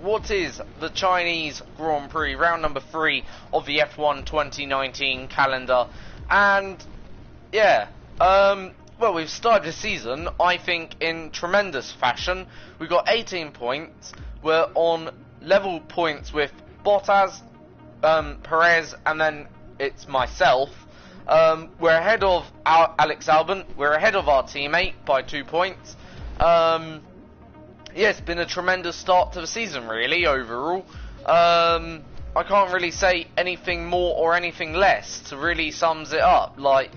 what is the Chinese Grand Prix, round number 3 of the F1 2019 calendar. And yeah, well, we've started the season, I think, in tremendous fashion. We've got 18 points. We're on level points with Bottas, Perez, and then it's myself. We're ahead of Alex Albon. We're ahead of our teammate by 2 points. Yeah, it's been a tremendous start to the season, really, overall. I can't really say anything more or anything less to really sums it up. Like,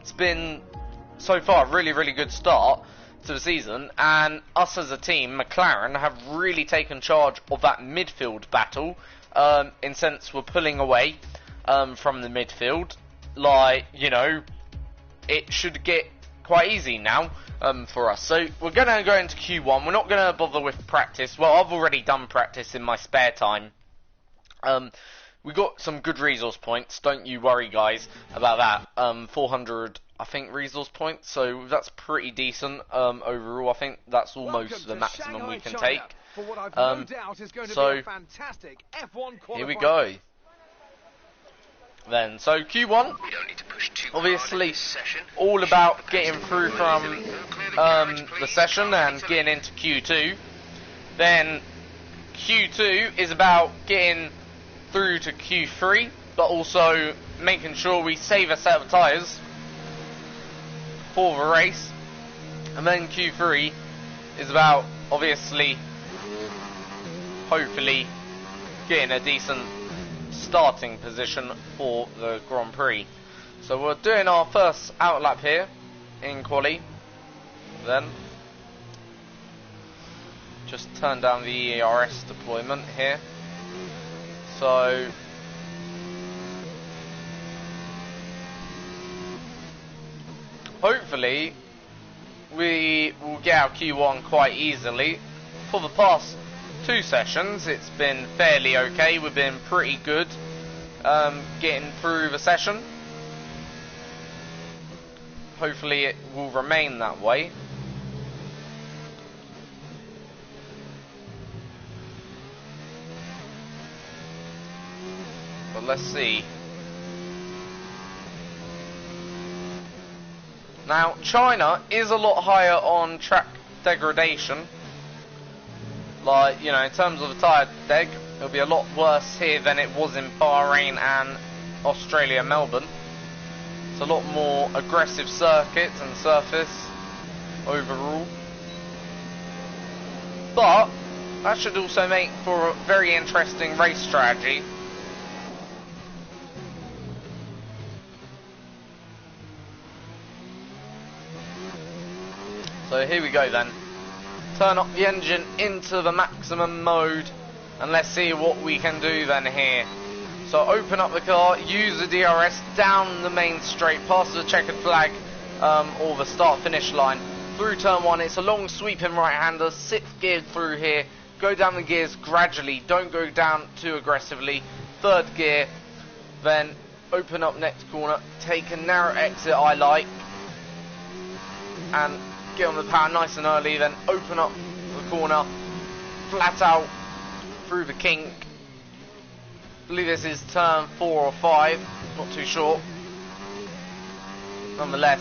it's been, so far, a really, really good start to the season, and us as a team, McLaren, have really taken charge of that midfield battle, in sense we're pulling away from the midfield. Like, you know, it should get quite easy now for us. So we're going to go into Q1. We're not going to bother with practice. Well, I've already done practice in my spare time. We got some good resource points. Don't you worry, guys, about that. 400, I think, resource points. So that's pretty decent overall. I think that's almost the maximum we can take. So here we go. Then, so Q1, obviously, all about getting through from the session and getting into Q2. Then Q2 is about getting through to Q3, but also making sure we save a set of tyres for the race. And then Q3 is about, obviously, hopefully, getting a decent starting position for the Grand Prix. So we're doing our first outlap here in quali. Then just turn down the ERS deployment here. So hopefully we will get our Q1 quite easily. For the past 2 sessions it's been fairly okay. We've been pretty good getting through the session. Hopefully it will remain that way. But let's see. Now China is a lot higher on track degradation. Like, you know, in terms of the tyre deg, it'll be a lot worse here than it was in Bahrain and Australia, Melbourne. It's a lot more aggressive circuit and surface overall. But that should also make for a very interesting race strategy. So here we go then. Turn up the engine into the maximum mode and let's see what we can do then here. So open up the car, use the DRS down the main straight, past the checkered flag or the start finish line. Through turn 1, it's a long sweeping right hander, 6th gear through here. Go down the gears gradually, don't go down too aggressively. 3rd gear, then open up next corner, take a narrow exit I like, and get on the power nice and early, then open up the corner, flat out through the kink. I believe this is turn 4 or 5, not too sure. Nonetheless,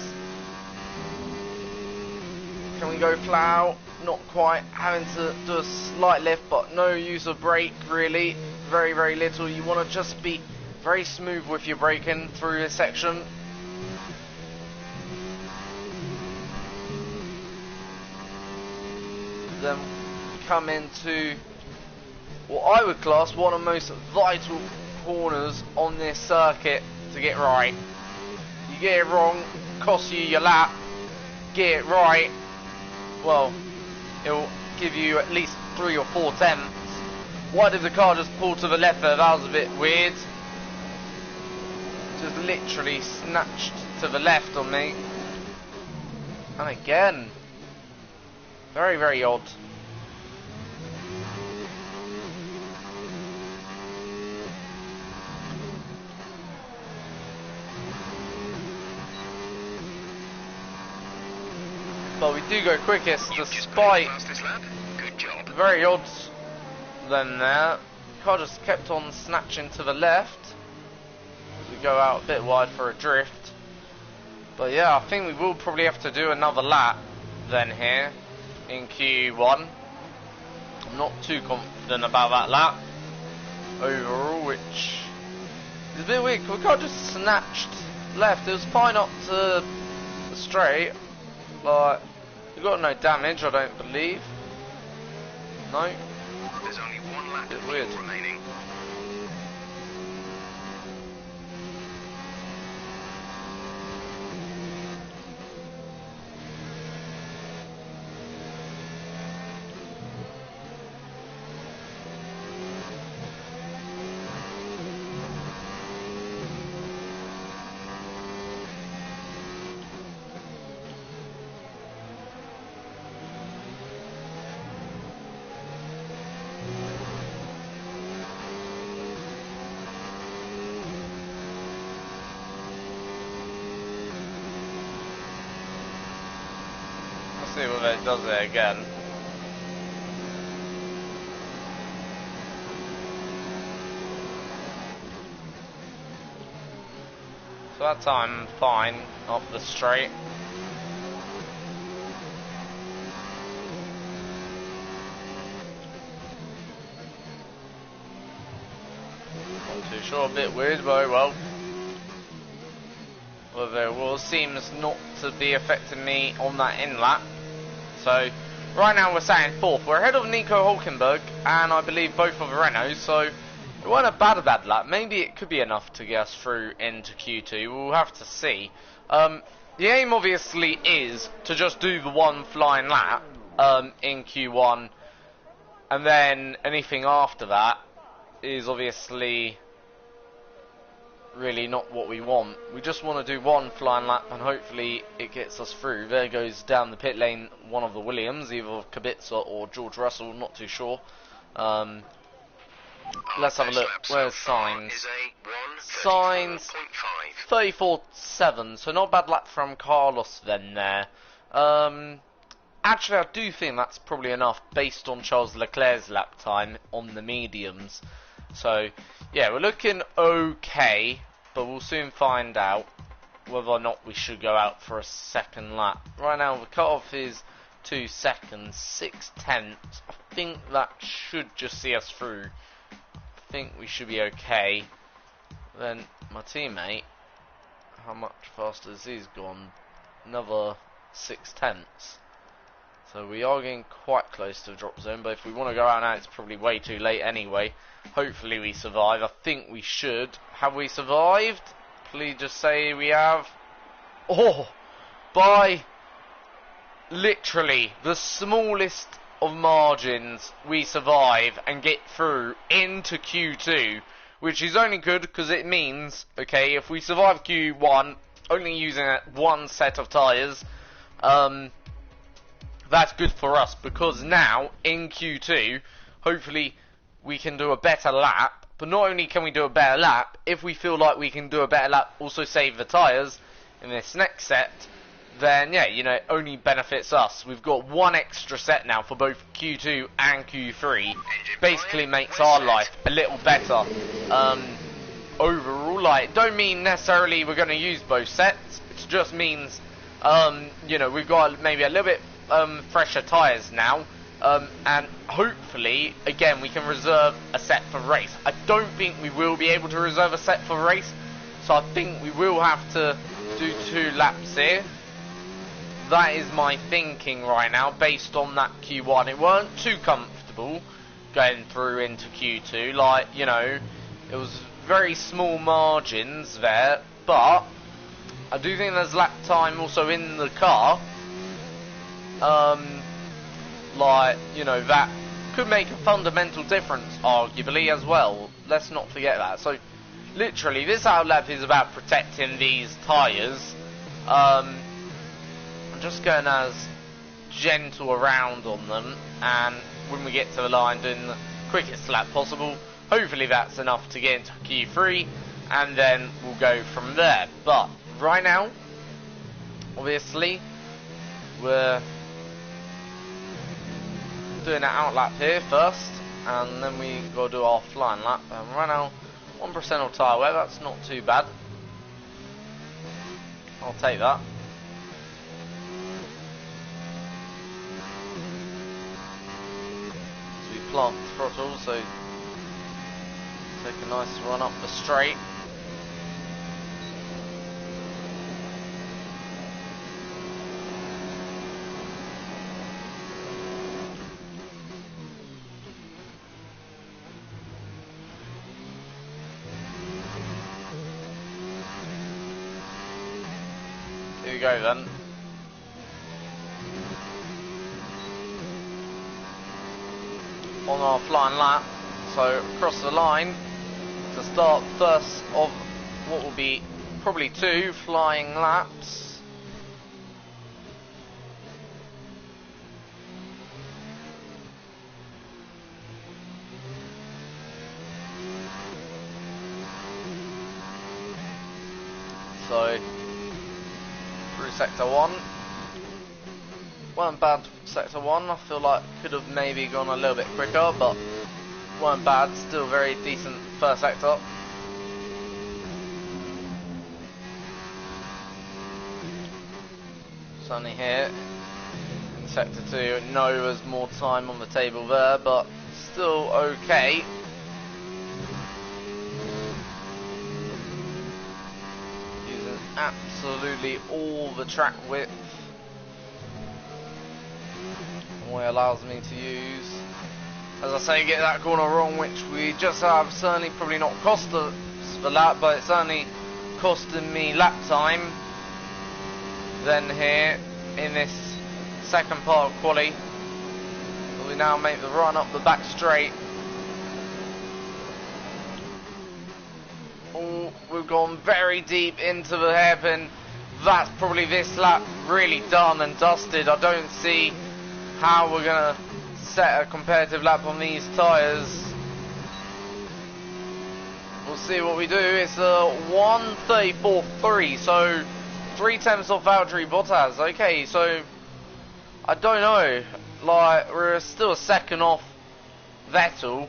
can we go flat out? Not quite, having to do a slight lift, but no use of brake really, very, very little. You want to just be very smooth with your braking through this section. Then come into what I would class one of the most vital corners on this circuit to get right. You get it wrong, costs you your lap. Get it right, well, it'll give you at least 3 or 4 tenths. Why did the car just pull to the left there? That was a bit weird. Just literally snatched to the left on me. And again, very, very odd. But we do go quickest despite very odd them there. Car just kept on snatching to the left as we go out a bit wide for a drift. But yeah, I think we will probably have to do another lap then here in Q1. I'm not too confident about that lap overall, which is a bit weird. We got just snatched left. It was fine up to the straight, but we got no damage, I don't believe. No. There's only one lap Bit weird. remaining. See what it does there again. So that time fine up the straight. Not too sure, a bit weird, but oh well. Whether it will seems not to be affecting me on that in lap. So right now we're sat in fourth. We're ahead of Nico Hulkenberg and I believe both of the Renaults, so it wasn't a bad lap. Maybe it could be enough to get us through into Q2. We'll have to see. The aim obviously is to just do the one flying lap in Q1, and then anything after that is obviously really not what we want. We just want to do one flying lap and hopefully it gets us through. There goes down the pit lane one of the Williams, either Kubica or George Russell, not too sure. Let's have a look. Where's Sainz? Sainz 34.7, so not a bad lap from Carlos then there. Actually I do think that's probably enough based on Charles Leclerc's lap time on the mediums. So yeah, we're looking okay, but we'll soon find out whether or not we should go out for a second lap. Right now the cut-off is 2 seconds, 6/10. I think that should just see us through. I think we should be okay. Then my teammate, how much faster has he gone? Another 6/10. So we are getting quite close to the drop zone, but if we want to go out now, it's probably way too late anyway. Hopefully we survive. I think we should. Have we survived? Please just say we have. Oh, by literally the smallest of margins, we survive and get through into Q2, which is only good because it means, okay, if we survive Q1, only using one set of tyres, that's good for us, because now in Q2 hopefully we can do a better lap. But not only can we do a better lap, if we feel like we can do a better lap, also save the tyres in this next set, then yeah, you know, it only benefits us. We've got one extra set now for both Q2 and Q3. Basically makes our life a little better overall. Like, don't mean necessarily we're going to use both sets, it just means you know, we've got maybe a little bit fresher tyres now, and hopefully again we can reserve a set for race. I don't think we will be able to reserve a set for race, so I think we will have to do 2 laps here. That is my thinking right now based on that Q1. It weren't too comfortable going through into Q2, like, you know, it was very small margins there, but I do think there's lap time also in the car. Like, you know, that could make a fundamental difference, arguably, as well. Let's not forget that. So, literally, this outlap is about protecting these tyres. I'm just going as gentle around on them, and when we get to the line, doing the quickest lap possible. Hopefully that's enough to get into Q3, and then we'll go from there. But right now, obviously, we're doing an outlap here first. and then we go do our flying lap. And right now, 1% of tyre wear, that's not too bad. I'll take that. So we plant the throttle, so take a nice run up the straight. Here we go then. On our flying lap, so across the line to start first of what will be probably 2 flying laps. So through sector 1. Weren't bad sector 1, I feel like could have maybe gone a little bit quicker, but weren't bad, still very decent first sector. Sunny here in sector 2, no there's more time on the table there, but still okay. Using absolutely all the track width what it allows me to use. As I say, get that corner wrong, which we just have, certainly probably not cost us the lap, but it's certainly costing me lap time. Then here in this second part of quali, we now make the run up the back straight. Oh, we've gone very deep into the hairpin. That's probably this lap really done and dusted. I don't see how we're gonna set a competitive lap on these tyres. We'll see what we do. It's a 1:34.3, so 0.3 off Valtteri Bottas. Okay, so I don't know. Like, we're still a second off Vettel.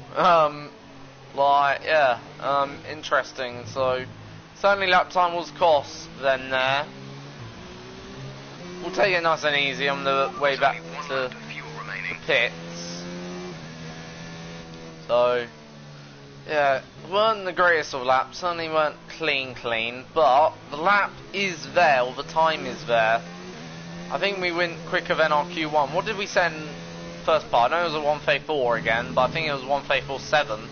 Interesting. So certainly lap time was cost then there. We'll take it nice and easy on the way back to the pits. So yeah, weren't the greatest of laps, certainly weren't clean, but the lap is there, or the time is there. I think we went quicker than our Q1. What did we send first part? I know it was a 1:34 again, but I think it was 1:34.7.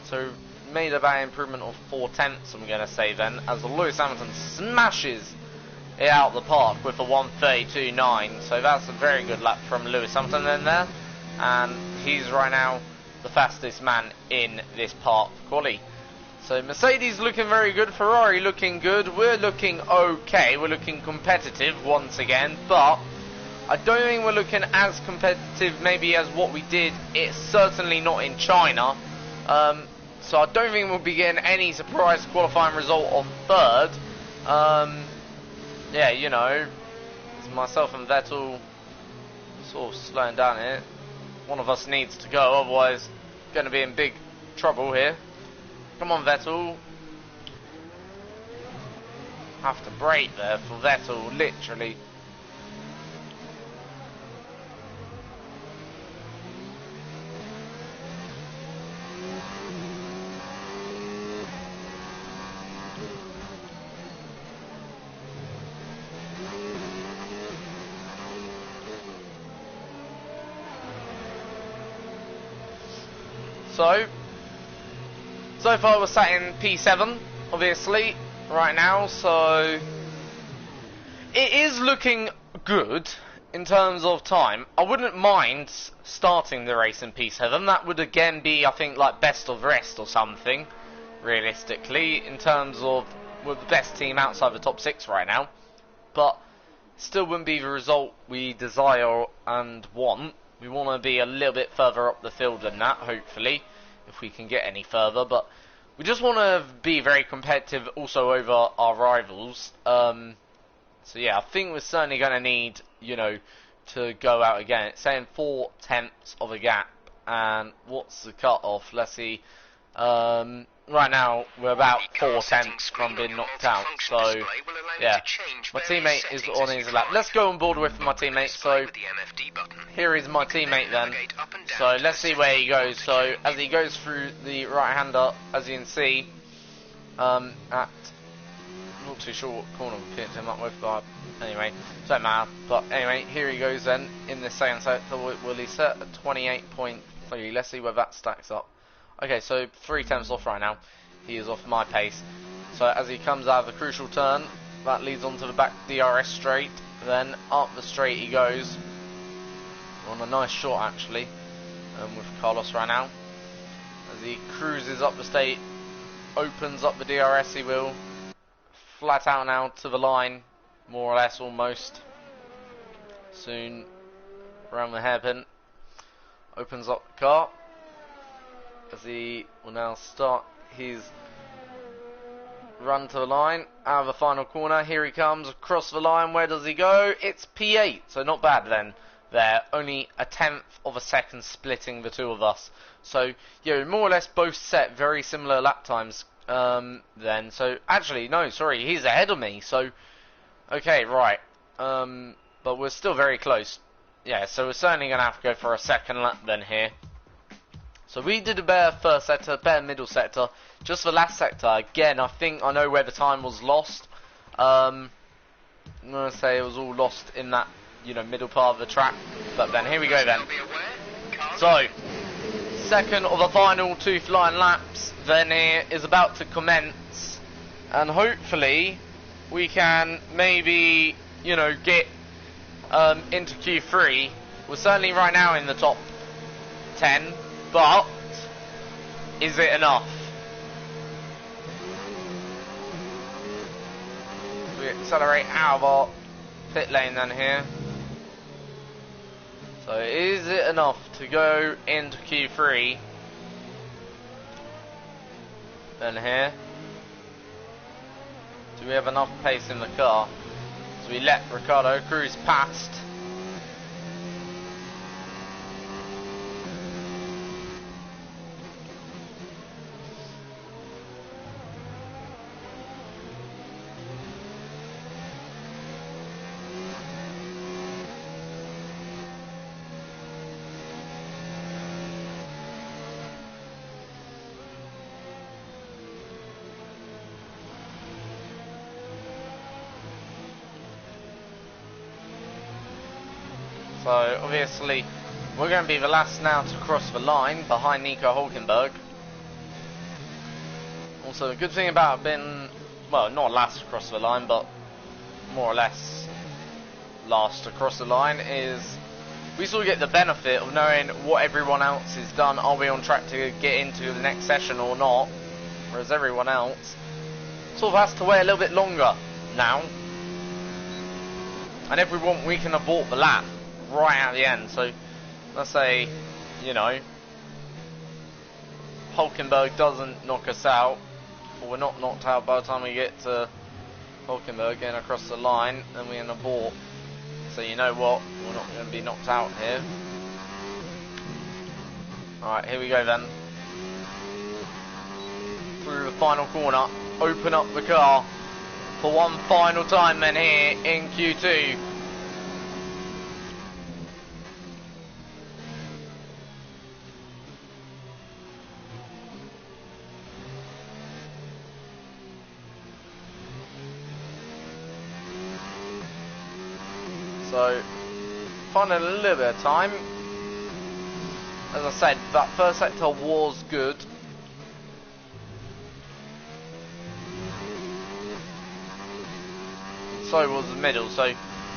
So made about an improvement of 0.4, I'm going to say then, as Lewis Hamilton smashes it out the park with a 1:32.9. So that's a very good lap from Lewis Hamilton in there, and he's right now the fastest man in this part of quali. So Mercedes looking very good, Ferrari looking good, we're looking okay, we're looking competitive once again, but I don't think we're looking as competitive maybe as what we did. It's certainly not in China, so I don't think we'll be getting any surprise qualifying result of 3rd. Yeah, you know, it's myself and Vettel sort of slowing down here. One of us needs to go, otherwise going to be in big trouble here. Come on, Vettel. Have to brake there for Vettel, literally. So far we're sat in P7, obviously, right now, so it is looking good in terms of time. I wouldn't mind starting the race in P7. That would again be, I think, like best of rest or something, realistically, in terms of we're the best team outside the top 6 right now. But still wouldn't be the result we desire and want. We want to be a little bit further up the field than that, hopefully, if we can get any further. But we just want to be very competitive also over our rivals. So yeah, I think we're certainly going to need, you know, to go out again. It's saying 0.4 of a gap And what's the cut off? Let's see. Right now we're about 4 tenths from being knocked out. So yeah, my teammate is on his lap. Let's go on board with my teammate. So here is my teammate then. So let's see where he goes. So as he goes through the right-hander, as you can see, at not too sure what corner we picked him up with, but anyway, don't matter. But anyway, here he goes then in the second sector. Will he set at 28.3? Let's see where that stacks up. Okay, so 3 tenths off right now. He is off my pace. So as he comes out of the crucial turn, that leads on to the back DRS straight. Then up the straight he goes. On a nice shot actually, with Carlos right now. As he cruises up the straight, opens up the DRS he will. Flat out now to the line, more or less almost. Soon around the hairpin. Opens up the car. As he will now start his run to the line, out of the final corner. Here he comes across the line. Where does he go? It's P8, so not bad then. There, only a tenth of a second splitting the two of us. So yeah, more or less both set very similar lap times. Then, so actually no, sorry, he's ahead of me. So okay, right. But we're still very close. Yeah, so we're certainly gonna have to go for a second lap then here. So we did a better first sector, better middle sector. Just the last sector, again, I think I know where the time was lost. I'm going to say it was all lost in that, you know, middle part of the track. But then, here we go then. So, second of the final 2 flying laps, then here is about to commence. And hopefully, we can maybe, you know, get into Q3. We're certainly right now in the top 10. But, is it enough? We accelerate out of our pit lane then here. So, is it enough to go into Q3? Then here. Do we have enough pace in the car? So we let Ricciardo cruise past. So obviously we're going to be the last now to cross the line behind Nico Hulkenberg. Also the good thing about being, well, not last to cross the line, but more or less last to cross the line is we still get the benefit of knowing what everyone else has done. Are we on track to get into the next session or not? Whereas everyone else sort of has to wait a little bit longer now. And if we want, we can abort the lap right at the end. So let's say, you know, Hulkenberg doesn't knock us out, or we're not knocked out by the time we get to Hulkenberg getting across the line, then we can abort. So you know what, we're not going to be knocked out here. Alright, here we go then. Through the final corner, open up the car for one final time then here in Q2. So, finding a little bit of time. As I said, that first sector was good. So was the middle, so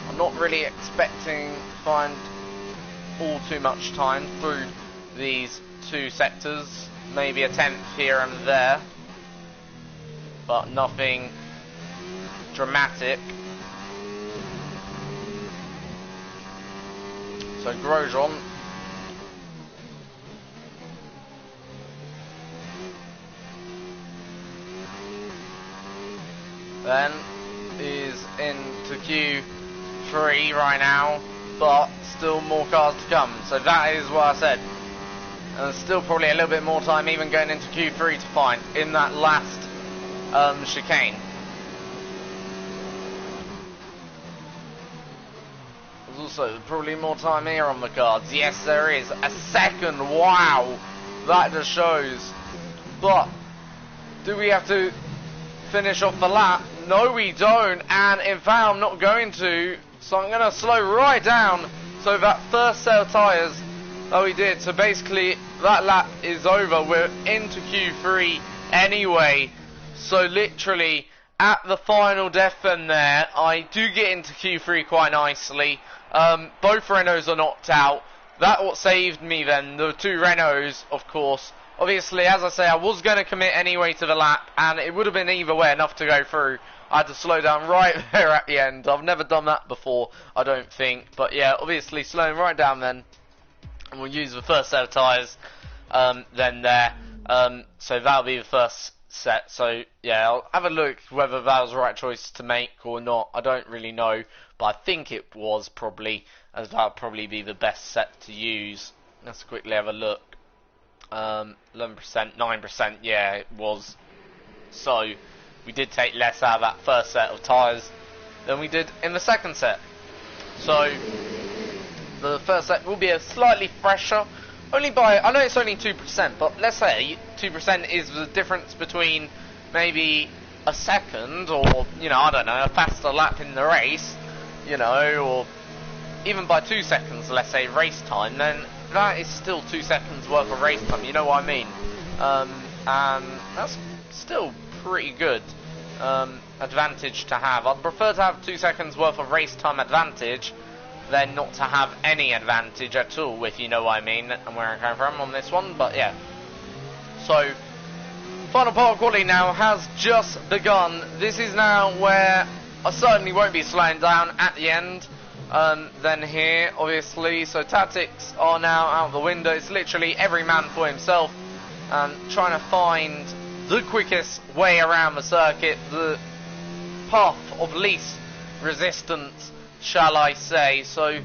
I'm not really expecting to find all too much time through these 2 sectors. Maybe a tenth here and there, but nothing dramatic. So Grosjean then is into Q3 right now, but still more cars to come. So that is what I said. And still probably a little bit more time even going into Q3 to find in that last chicane. There's also probably more time here on the cards. Yes, there is. A second. Wow. That just shows. But do we have to finish off the lap? No, we don't. And in fact, I'm not going to. So I'm going to slow right down. So that first set of tyres that we did. So basically, that lap is over. We're into Q3 anyway. So literally, at the final death end there, I do get into Q3 quite nicely. Both Renaults are knocked out. That what saved me then. The two Renaults, of course. Obviously, as I say, I was going to commit anyway to the lap, and it would have been either way enough to go through. I had to slow down right there at the end. I've never done that before, I don't think. But yeah, obviously slowing right down then. And we'll use the first set of tyres then there. So that'll be the first set. So yeah, I'll have a look whether that was the right choice to make or not. I don't really know, but I think it was probably, as that'll probably be the best set to use. Let's quickly have a look. 11%, 9%, yeah, it was. So we did take less out of that first set of tyres than we did in the second set. So the first set will be a slightly fresher, only by, I know it's only 2%, but let's say 2% is the difference between maybe a second or, you know, I don't know, a faster lap in the race, you know, or even by 2 seconds, let's say, race time, then that is still 2 seconds worth of race time, you know what I mean? And that's still pretty good advantage to have. I'd prefer to have 2 seconds worth of race time advantage than not to have any advantage at all, if you know what I mean, and where I'm coming from on this one, but yeah. So, final part of quality now has just begun. This is now where I certainly won't be slowing down at the end. Then here, obviously, so tactics are now out the window. It's literally every man for himself, trying to find the quickest way around the circuit, the path of least resistance, shall I say. So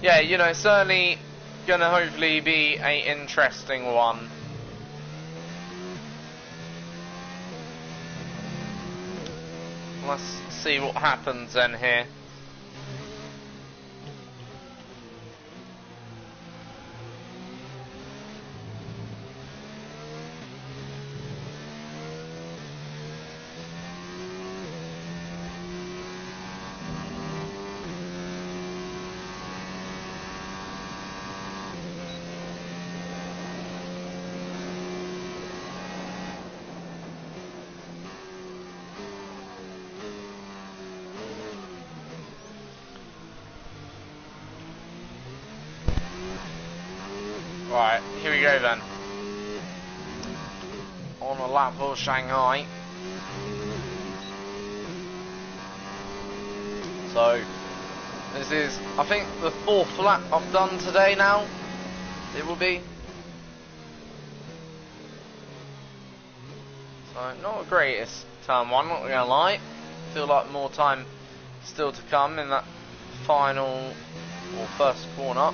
yeah, you know, certainly gonna hopefully be an interesting one. Let's see what happens then here. Right, here we go then. On a lap for Shanghai. So, this is, I think, the 4th lap I've done today now. It will be. So, not the greatest turn one, not gonna lie. Feel like more time still to come in that final or first corner.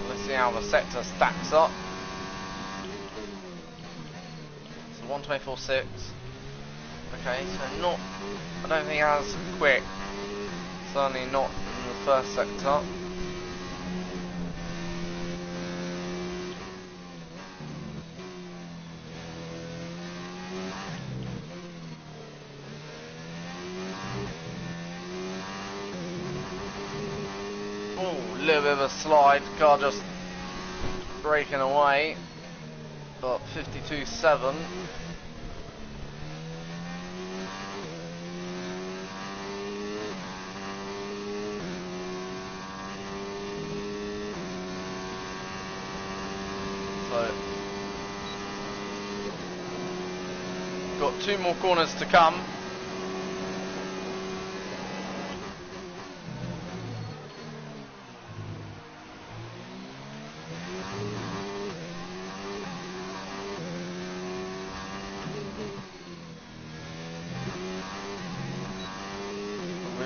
Let's see how the sector stacks up. So 124.6. Okay, so not, I don't think as quick. Certainly not in the first sector. A little bit of a slide, car just breaking away, but 52.7. So, got 2 more corners to come.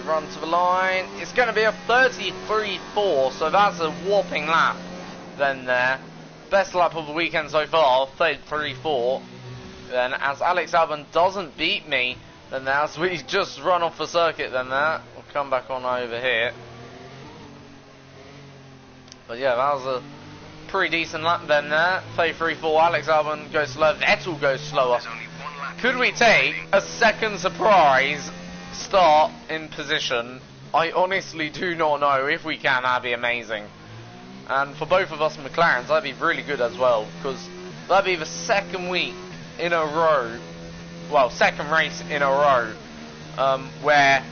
run to the line. It's going to be a 33.4, so that's a whopping lap then there. Best lap of the weekend so far, 33.4. Then as Alex Albon doesn't beat me, then as we just run off the circuit then there. We'll come back on over here. But yeah, that was a pretty decent lap then there. 33.4, Alex Albon goes slower, Vettel goes slower. There's only one lap. Could we take a second surprise start in position? I honestly do not know. If we can, that'd be amazing. And for both of us McLarens, that'd be really good as well, because that'd be the second week in a row, well, second race in a row, where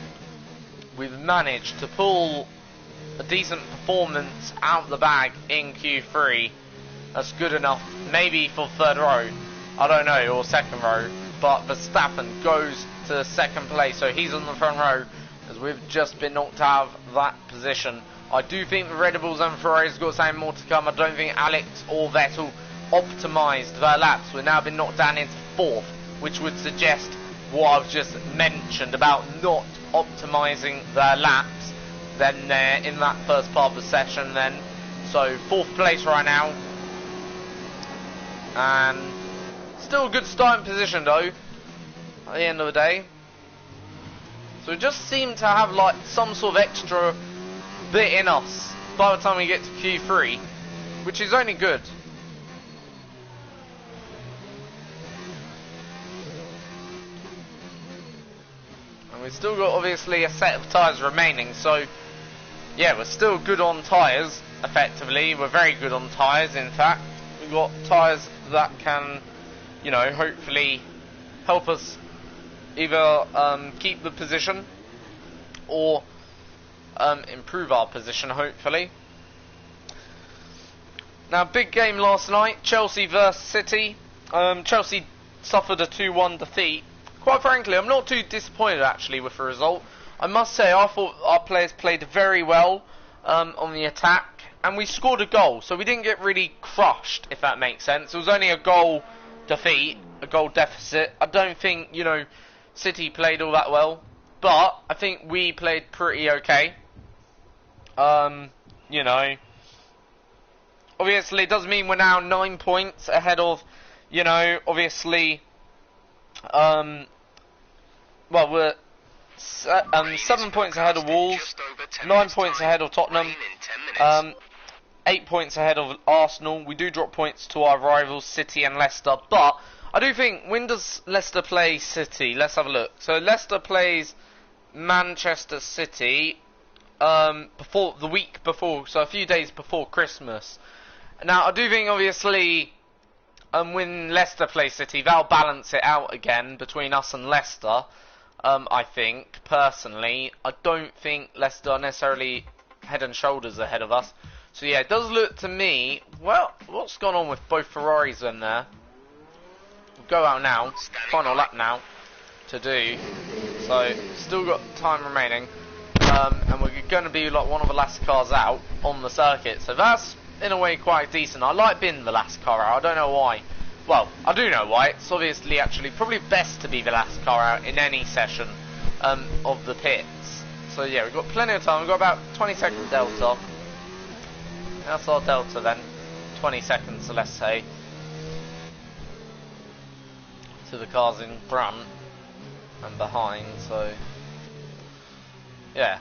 we've managed to pull a decent performance out the bag in Q3. That's good enough, maybe for third row, I don't know, or second row, but Verstappen goes to second place, so he's on the front row, as we've just been knocked out of that position. I do think the Red Bulls and Ferraris got something more to come. I don't think Alex or Vettel optimised their laps. We've now been knocked down into fourth, which would suggest what I've just mentioned about not optimising their laps then there in that first part of the session then. So fourth place right now, and still a good starting position though at the end of the day. So we just seem to have like some sort of extra bit in us by the time we get to Q3, which is only good. And we've still got obviously a set of tyres remaining, so yeah, we're still good on tyres effectively. We're very good on tyres, in fact. We've got tyres that can, you know, hopefully help us either keep the position or improve our position, hopefully. Now, big game last night, Chelsea versus City. Chelsea suffered a 2-1 defeat. Quite frankly, I'm not too disappointed actually with the result. I must say, I thought our players played very well on the attack, and we scored a goal, so we didn't get really crushed, if that makes sense. It was only a goal defeat, a goal deficit. I don't think, you know, City played all that well, but I think we played pretty okay. You know, obviously it does mean we're now 9 points ahead of, you know, obviously, well, we're 7 points ahead of Wolves, 9 points ahead of Tottenham, 8 points ahead of Arsenal. We do drop points to our rivals City and Leicester, but I do think, when does Leicester play City? Let's have a look. So Leicester plays Manchester City before the week before, so a few days before Christmas. Now I do think obviously when Leicester play City, they'll balance it out again between us and Leicester. I think personally, I don't think Leicester are necessarily head and shoulders ahead of us. So yeah, it does look to me, well, what's gone on with both Ferraris in there? We'll go out now, final lap now to do. So still got time remaining. And we're going to be like one of the last cars out on the circuit, so that's in a way quite decent. I like being the last car out, I don't know why. Well, I do know why. It's obviously actually probably best to be the last car out in any session of the pits. So yeah, we've got plenty of time. We've got about 20 seconds delta. That's our delta then, 20 seconds let's say, to the cars in front and behind, so yeah.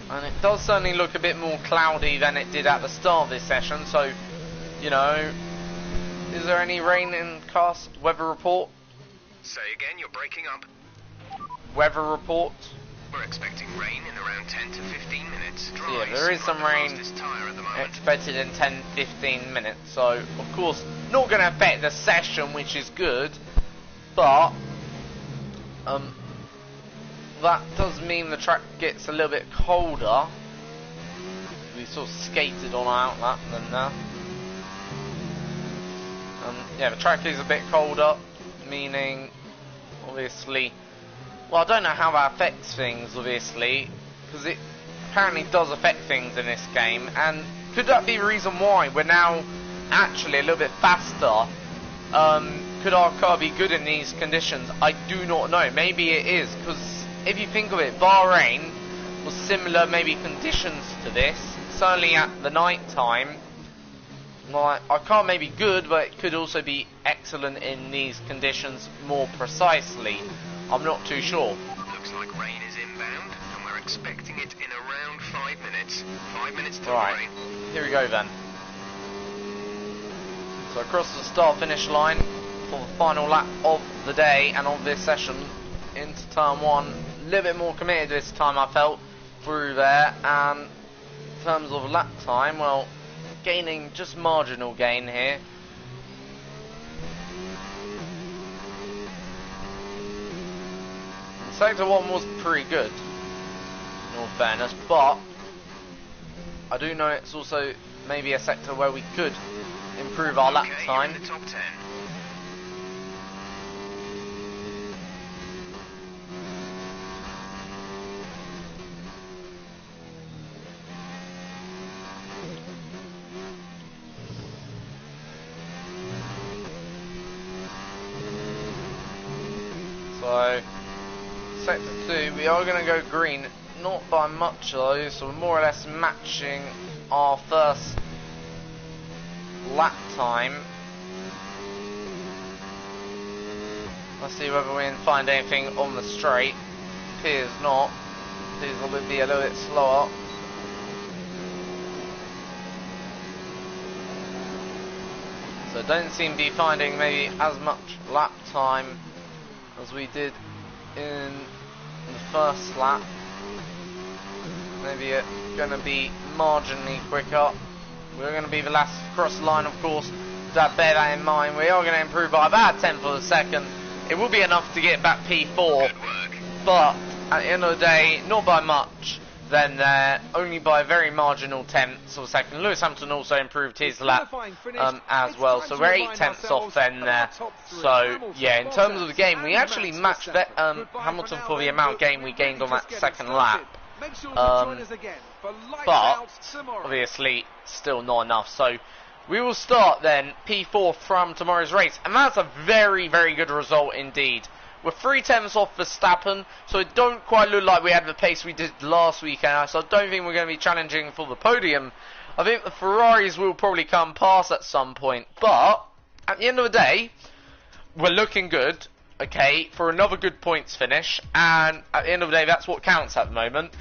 And it does certainly look a bit more cloudy than it did at the start of this session, so, you know, is there any rain in cast weather report? Say again, you're breaking up. Weather report? We're expecting rain in around 10 to 15 minutes. So yeah, there is some rain expected in 10-15 minutes, so of course not going to affect the session, which is good, but that does mean the track gets a little bit colder. We sort of skated on out that than that. Yeah, the track is a bit colder, meaning obviously, well, I don't know how that affects things obviously, because it apparently does affect things in this game, and could that be the reason why we're now actually a little bit faster? Could our car be good in these conditions? I do not know. Maybe it is, because if you think of it, Bahrain was similar maybe conditions to this, certainly at the night time. Like, I can't maybe good, but it could also be excellent in these conditions more precisely. I'm not too sure. Looks like rain is inbound, and we're expecting it in around 5 minutes. 5 minutes till Right, rain. here we go then. So across the start-finish line for the final lap of the day and of this session into turn 1. A little bit more committed this time, I felt, through there. And in terms of lap time, well, gaining just marginal gain here. Sector 1 was pretty good, in all fairness, but I do know it's also maybe a sector where we could improve our lap Okay, time. you're in the top 10. So, sector 2, we are going to go green, not by much though, so we're more or less matching our first lap time. Let's see whether we can find anything on the straight. Appears not. Appears will be a little bit slower. So don't seem to be finding maybe as much lap time as we did in the first lap. Maybe it's going to be marginally quicker. We're going to be the last across the line, of course. So bear that in mind. We are going to improve by about 10th of a second. It will be enough to get back P4, Good work. but at the end of the day, not by much. Then only by very marginal tenths of a second. Lewis Hamilton also improved his lap as well, so we're 8 tenths off then there. So yeah, in terms of the game, we actually matched Hamilton for the amount of gain we gained on that second lap. But obviously still not enough. So we will start then P4 from tomorrow's race, and that's a very, very good result indeed. We're 3 tenths off Verstappen, so it don't quite look like we had the pace we did last weekend, so I don't think we're going to be challenging for the podium. I think the Ferraris will probably come past at some point, but at the end of the day, we're looking good, okay, for another good points finish, and at the end of the day, that's what counts at the moment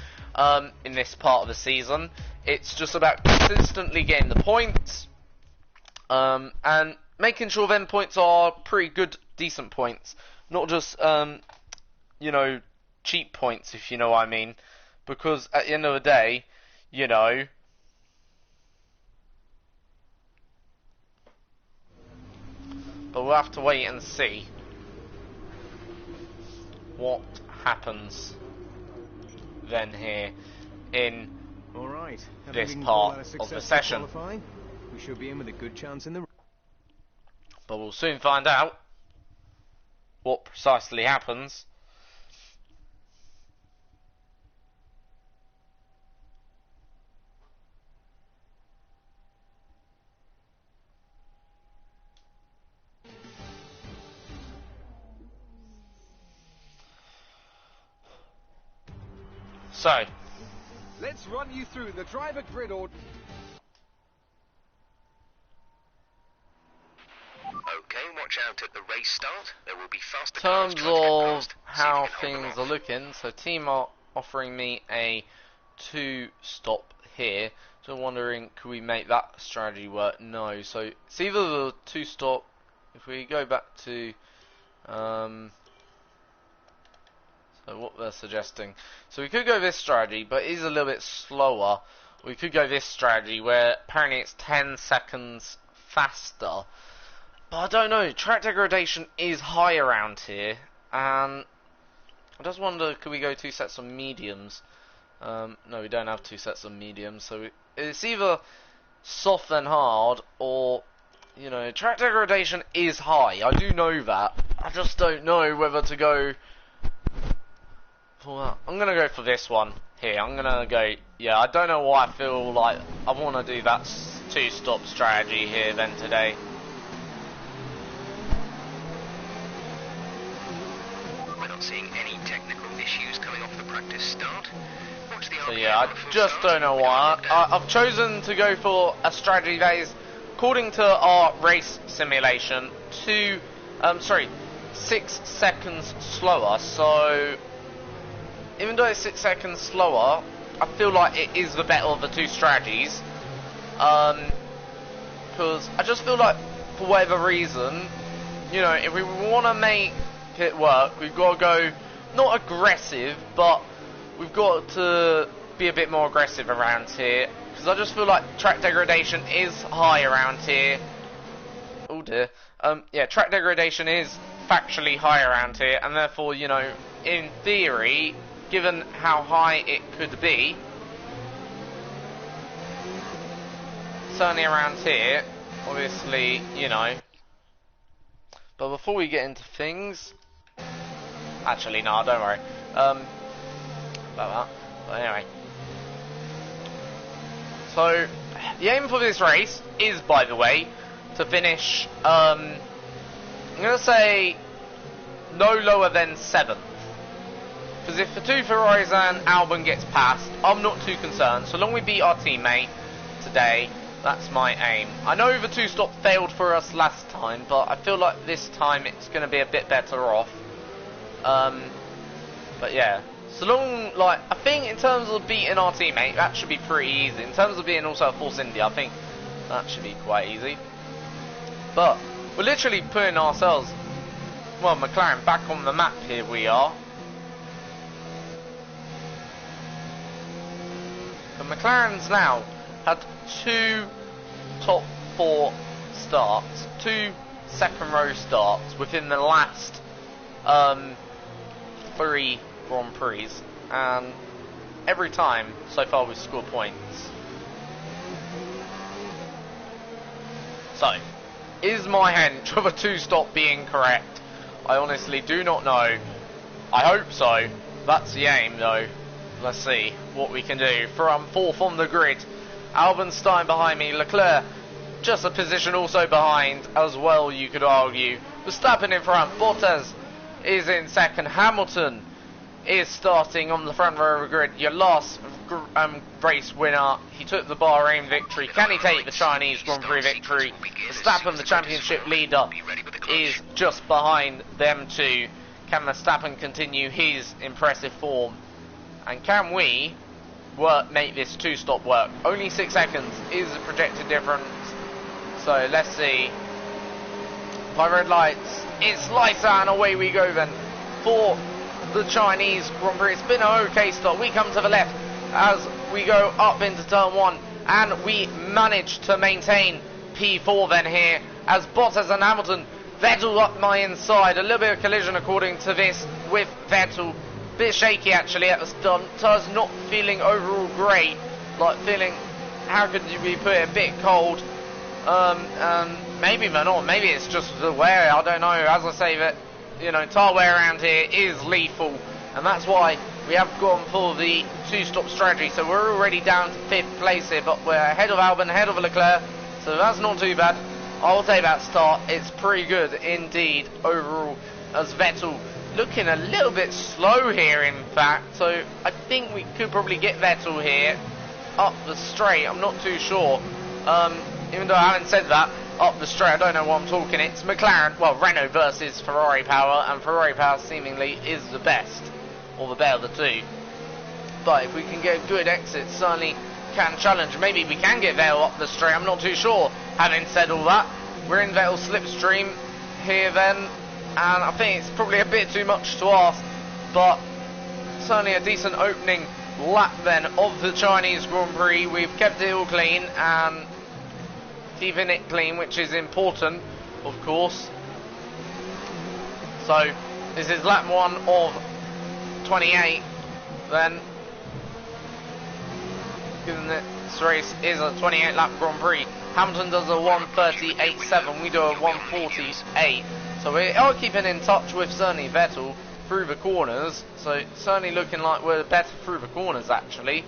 in this part of the season. It's just about consistently getting the points, and making sure them points are pretty good, decent points. Not just, you know, cheap points, if you know what I mean. Because at the end of the day, you know, but we'll have to wait and see what happens then here in this part of the session. We should be in with a good chance in the... But we'll soon find out what precisely happens. So, let's run you through the driver grid order. Okay, watch out at the race start. There will be faster in cars terms trying to get of past. See if how you can hold them things off. are looking, so team are offering me a 2-stop here. So I'm wondering, could we make that strategy work? No. So it's either the 2-stop. If we go back to so what they're suggesting, so we could go this strategy, but it is a little bit slower. We could go this strategy where apparently it's 10 seconds faster. But I don't know, track degradation is high around here, and I just wonder, could we go 2 sets of mediums? No, we don't have 2 sets of mediums, so it's either soft and hard, or, you know, track degradation is high, I do know that. I just don't know whether to go for that. I'm going to go for this one here, I'm going to go, yeah, I don't know why I feel like I want to do that 2-stop strategy here then today. seeing any technical issues coming off the practice start. Watch the So RPM yeah, on I full just start. don't know why. I've chosen to go for a strategy that is, according to our race simulation, 6 seconds slower. So even though it's 6 seconds slower, I feel like it is the better of the two strategies. Because I just feel like, for whatever reason, you know, if we want to make it work, we've got to go, not aggressive, but we've got to be a bit more aggressive around here. Because I just feel like track degradation is high around here. Oh dear. Yeah, track degradation is factually high around here, and therefore, you know, in theory, given how high it could be, certainly around here, obviously, you know. But before we get into things, actually, no, don't worry. About that. But anyway. So, the aim for this race is, by the way, to finish, I'm going to say, no lower than 7th. Because if the two Ferraris and Albon gets past, I'm not too concerned. So long we beat our teammate today, that's my aim. I know the 2-stop failed for us last time, but I feel like this time it's going to be a bit better off. But yeah, so long, like, I think in terms of beating our teammate, that should be pretty easy. In terms of being also a Force India, I think that should be quite easy. But we're literally putting ourselves, well, McLaren back on the map here we are. The McLaren's now had 2 top 4 starts, 2 second row starts within the last 3 Grand Prix, and every time so far we've scored points. So, is my hench of a 2-stop being correct? I honestly do not know. I hope so. That's the aim though. Let's see what we can do. From 4th on the grid, Albon starting behind me, Leclerc just a position also behind as well, you could argue. Verstappen in front, Bottas is in second, Hamilton is starting on the front row of the grid. Your last race winner, he took the Bahrain victory. Can he take the Chinese Grand Prix victory? Verstappen, the championship leader, is just behind them two. Can Verstappen continue his impressive form? And can we make this 2-stop work? Only 6 seconds is the projected difference. So let's see. By red lights, it's lights out and away we go then for the Chinese Grand Prix. It's been an okay start. We come to the left as we go up into turn 1, and we manage to maintain P4 then here as Bottas and Hamilton. Vettel up my inside, a little bit of collision according to this with Vettel. Bit shaky actually at the start. Tires not feeling overall great, like feeling, how could you be put it, a bit cold. And maybe they're not, maybe it's just the wear, I don't know. As I say, that, you know, tyre wear around here is lethal, and that's why we have gone for the 2-stop strategy. So we're already down to 5th place here, but we're ahead of Albon, ahead of Leclerc, so that's not too bad. I'll take that start, it's pretty good indeed overall, as Vettel looking a little bit slow here in fact, so I think we could probably get Vettel here up the straight. I'm not too sure, even though I haven't said that, up the straight, I don't know what I'm talking. It's McLaren, well, Renault versus Ferrari power, and Ferrari power seemingly is the best, or the better of the two. But if we can get a good exit, certainly can challenge. Maybe we can get Vettel up the straight, I'm not too sure. Having said all that, we're in Vettel's slipstream here then, and I think it's probably a bit too much to ask, but certainly a decent opening lap then of the Chinese Grand Prix. We've kept it all clean and keeping it clean, which is important, of course. So this is lap 1 of 28 then, given that this race is a 28 lap Grand Prix. Hamilton does a 1:38.7, we do a 1:48. So we are keeping in touch with certainly Vettel through the corners, so certainly looking like we're better through the corners actually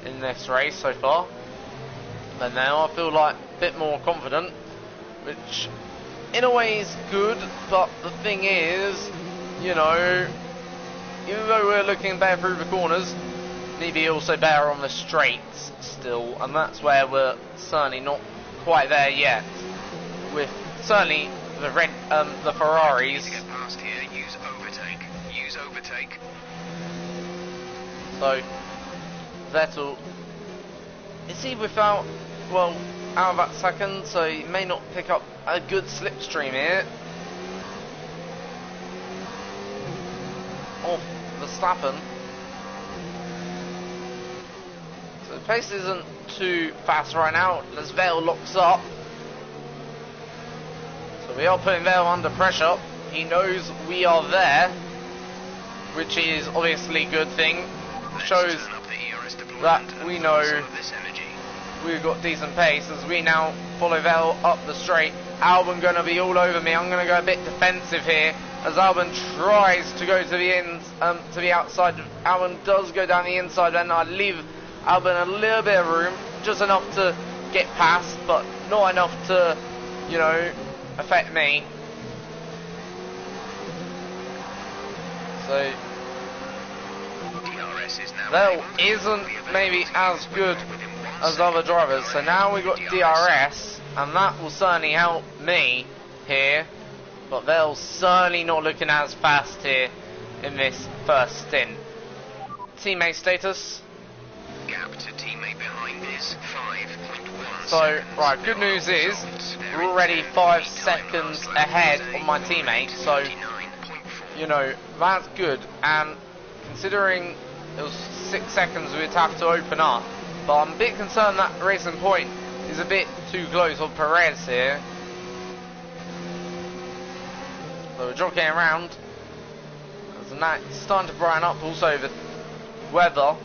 in this race so far. And now I feel like a bit more confident, which in a way is good, but the thing is, you know, even though we're looking better through the corners, need to be also better on the straights still, and that's where we're certainly not quite there yet. With certainly the Ferraris. To get past here, use overtake. Use overtake. So Vettel, is he without, well, out of that second, so he may not pick up a good slipstream here. Off Verstappen. So the pace isn't too fast right now as Vettel locks up. So we are putting Vettel under pressure. He knows we are there, which is obviously a good thing. Shows that we know we've got decent pace as we now follow Vettel up the straight. Albon going to be all over me. I'm going to go a bit defensive here as Albon tries to go to the outside. Albon does go down the inside, then I leave Albon a little bit of room, just enough to get past, but not enough to, you know, affect me. So Vettel isn't maybe as good as other drivers, so now we've got DRS, and that will certainly help me here, but Vettel's certainly not looking as fast here in this first stint. Teammate status. Gap to teammate behind is 5.1. So, right, good news is we're already 5 seconds ahead of my teammate, so, you know, that's good, and considering it was 6 seconds we'd have to open up, but I'm a bit concerned that Racing Point is a bit too close on Perez here. So we're jockeying around, and that's starting to brighten up, also the weather.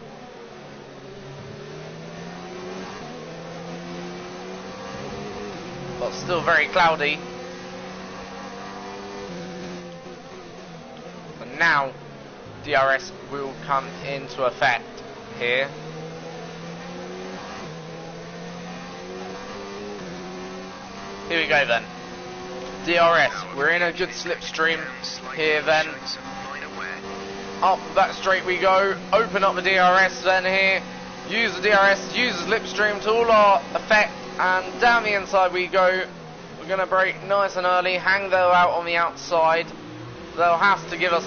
But still very cloudy. And now DRS will come into effect here. Here we go then. DRS, we're in a good slipstream here then. Up that straight we go, open up the DRS then here. Use the DRS, use the slipstream to all our effect, and down the inside we go. We're going to brake nice and early, hang Vettel out on the outside. They'll have to give us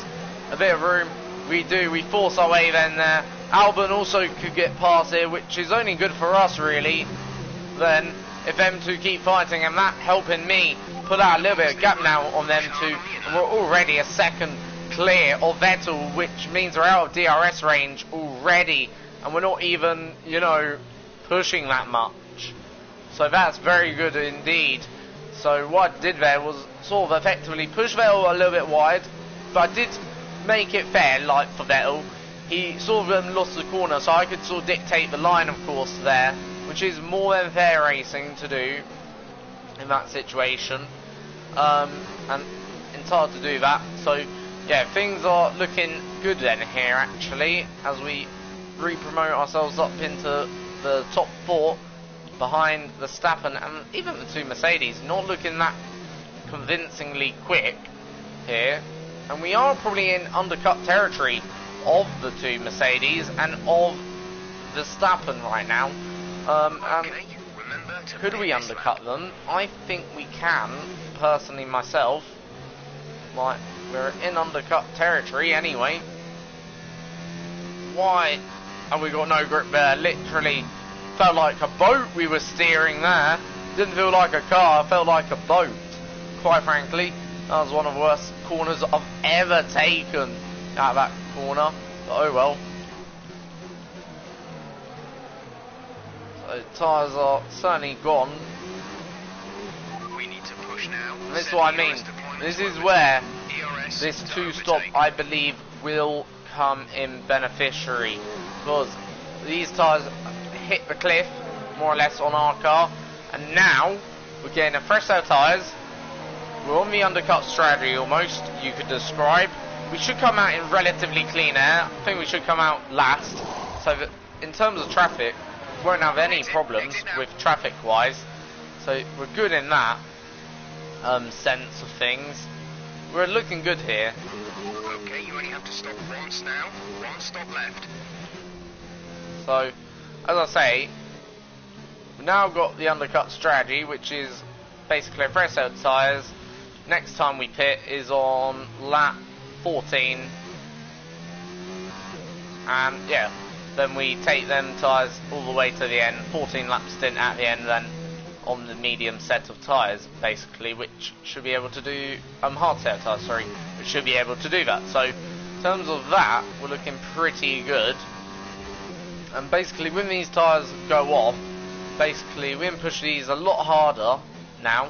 a bit of room. We do, we force our way then there. Albon also could get past here, which is only good for us really. Then, if them two keep fighting, and that helping me put out a little bit of gap now on them two. And we're already a second clear of Vettel, which means we're out of DRS range already. And we're not even, you know, pushing that much. So that's very good indeed. So what I did there was sort of effectively push Vettel a little bit wide, but I did make it fair, like for Vettel. He sort of lost the corner, so I could sort of dictate the line, of course, there, which is more than fair racing to do in that situation. And entitled to do that. So yeah, things are looking good then here actually, as we re-promote ourselves up into the top 4 behind Verstappen and even the 2 Mercedes, not looking that convincingly quick here. And we are probably in undercut territory of the 2 Mercedes and of Verstappen right now. And could we undercut them? I think we can, personally myself. Like, we're in undercut territory anyway. Why have we got no grip there? Literally felt like a boat we were steering there. Didn't feel like a car, felt like a boat, quite frankly. That was one of the worst corners I've ever taken out of that corner, but oh well. So tyres are certainly gone. We need to push now. And this is what I mean. This is where this 2-stop, I believe, will come in beneficiary, because these tyres hit the cliff more or less on our car, and now we're getting a fresh set of tyres. We're on the undercut strategy almost, you could describe. We should come out in relatively clean air. I think we should come out last, so that in terms of traffic, we won't have any problems with traffic wise. So we're good in that sense of things. we're looking good here. Okay, you only have to stop once now. One stop left. So, as I say, we've now got the undercut strategy, which is basically press out tyres. Next time we pit is on lap 14. And yeah, then we take them tyres all the way to the end, 14 lap stint at the end, then on the medium set of tyres, basically, which should be able to do, hard set of tyres, sorry, which should be able to do that. So, in terms of that, we're looking pretty good. And basically, when these tyres go off, basically, we can push these a lot harder now.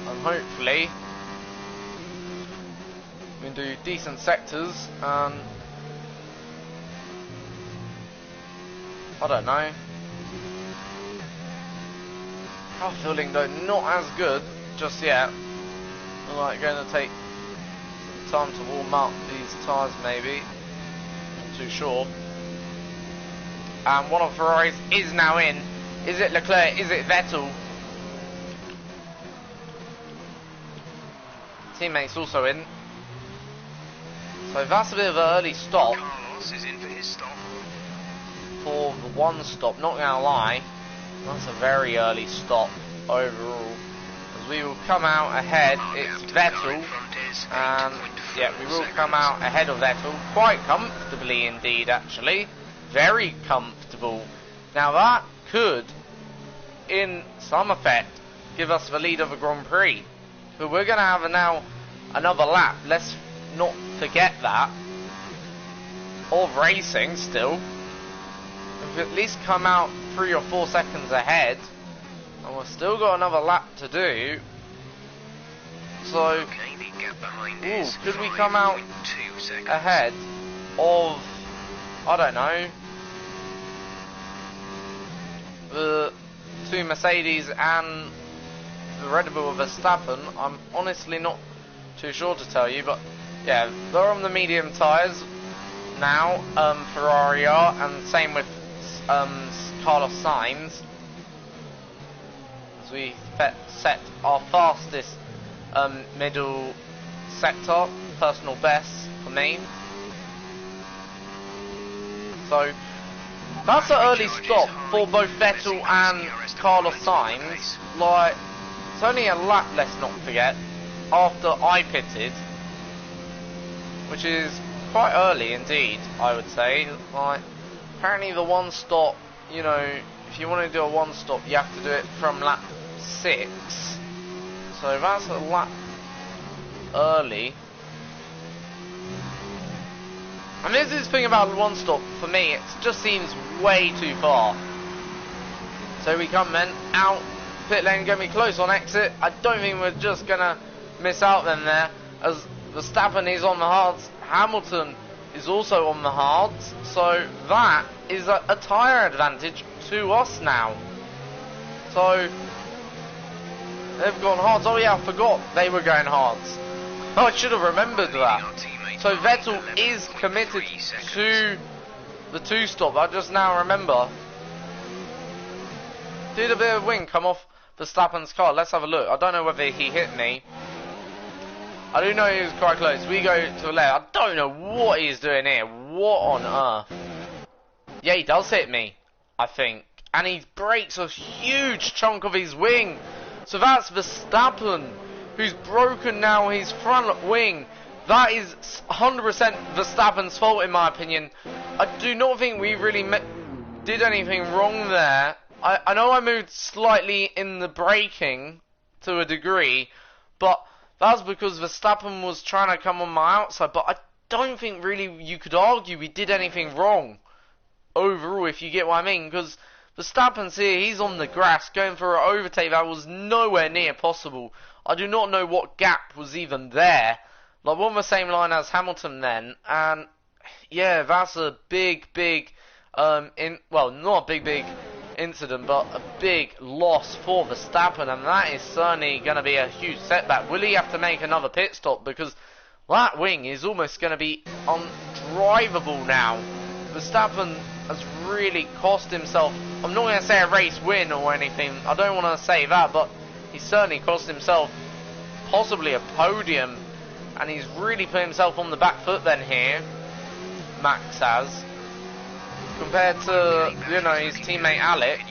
And hopefully we can do decent sectors, and I don't know, I'm feeling though not as good just yet. I'm like going to take some time to warm up these tyres maybe, not too sure. And one of Ferrari's is now in. Is it Leclerc? Is it Vettel? Teammates also in. So that's a bit of an early stop. Carlos is in for his stop. For the one stop, not gonna lie, that's a very early stop overall. As we will come out ahead, it's Vettel, and yeah, we will come out ahead of Vettel quite comfortably indeed, actually. Very comfortable. Now that could, in some effect, give us the lead of the Grand Prix. But we're going to have now another lap, let's not forget that, of racing still. We've at least come out 3 or 4 seconds ahead, and we've still got another lap to do. So, Okay, the gap behind is could we come out 5.2 seconds. ahead of, I don't know, the 2 Mercedes and the Red Bull Verstappen? I'm honestly not too sure to tell you, but yeah, they're on the medium tyres now, Ferrari are, and same with Carlos Sainz, as we set our fastest middle sector, personal best for me. So that's an early stop for both Vettel and Carlos Sainz. Like, it's only a lap, let's not forget, after I pitted, which is quite early indeed, I would say. Like, apparently the one stop, you know, if you want to do a one stop, you have to do it from lap 6. So that's a lap early. And this is the thing about one stop, for me, it just seems way too far. So we come then out, pit lane, going to be close on exit. I don't think we're just going to miss out then there, as Verstappen is on the hards, Hamilton is also on the hards, so that is a tyre advantage to us now. So they've gone hards. Oh yeah, I forgot they were going hards. Oh, I should have remembered that. So Vettel is committed to the 2 stop. I just now remember. Did a bit of wing come off Verstappen's car? Let's have a look. I don't know whether he hit me. I do know he was quite close. We go to the left. I don't know what he's doing here. What on earth? Yeah, he does hit me, I think. And he breaks a huge chunk of his wing. So that's Verstappen, who's broken now his front wing. That is 100% Verstappen's fault, in my opinion. I do not think we really did anything wrong there. I know I moved slightly in the braking to a degree, but that's because Verstappen was trying to come on my outside. But I don't think really you could argue we did anything wrong overall, if you get what I mean, because Verstappen's here, he's on the grass going for an overtake that was nowhere near possible. I do not know what gap was even there. Like, we're on the same line as Hamilton then, and yeah, that's a big, well, not a big incident, but a big loss for Verstappen, and that is certainly going to be a huge setback. Will he have to make another pit stop? Because that wing is almost going to be undrivable now. Verstappen has really cost himself. I'm not going to say a race win or anything. I don't want to say that, but he's certainly cost himself possibly a podium, and he's really put himself on the back foot then here. Max has, compared to, you know, his teammate Alex.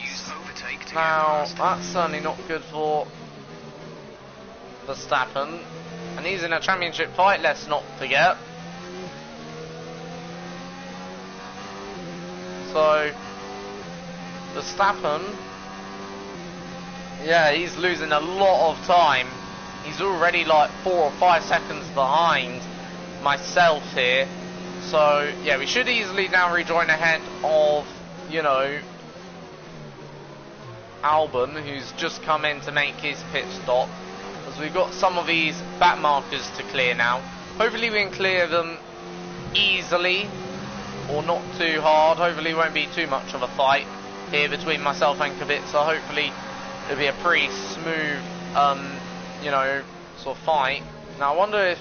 Now that's certainly not good for Verstappen, and he's in a championship fight, let's not forget. So Verstappen, yeah, he's losing a lot of time. He's already like 4 or 5 seconds behind myself here. So yeah, we should easily now rejoin ahead of, you know, Albon, who's just come in to make his pit stop, as we've got some of these back markers to clear now. Hopefully we can clear them easily, or not too hard. Hopefully it won't be too much of a fight here between myself and Kubica. Hopefully it'll be a pretty smooth, you know, sort of fight. Now I wonder if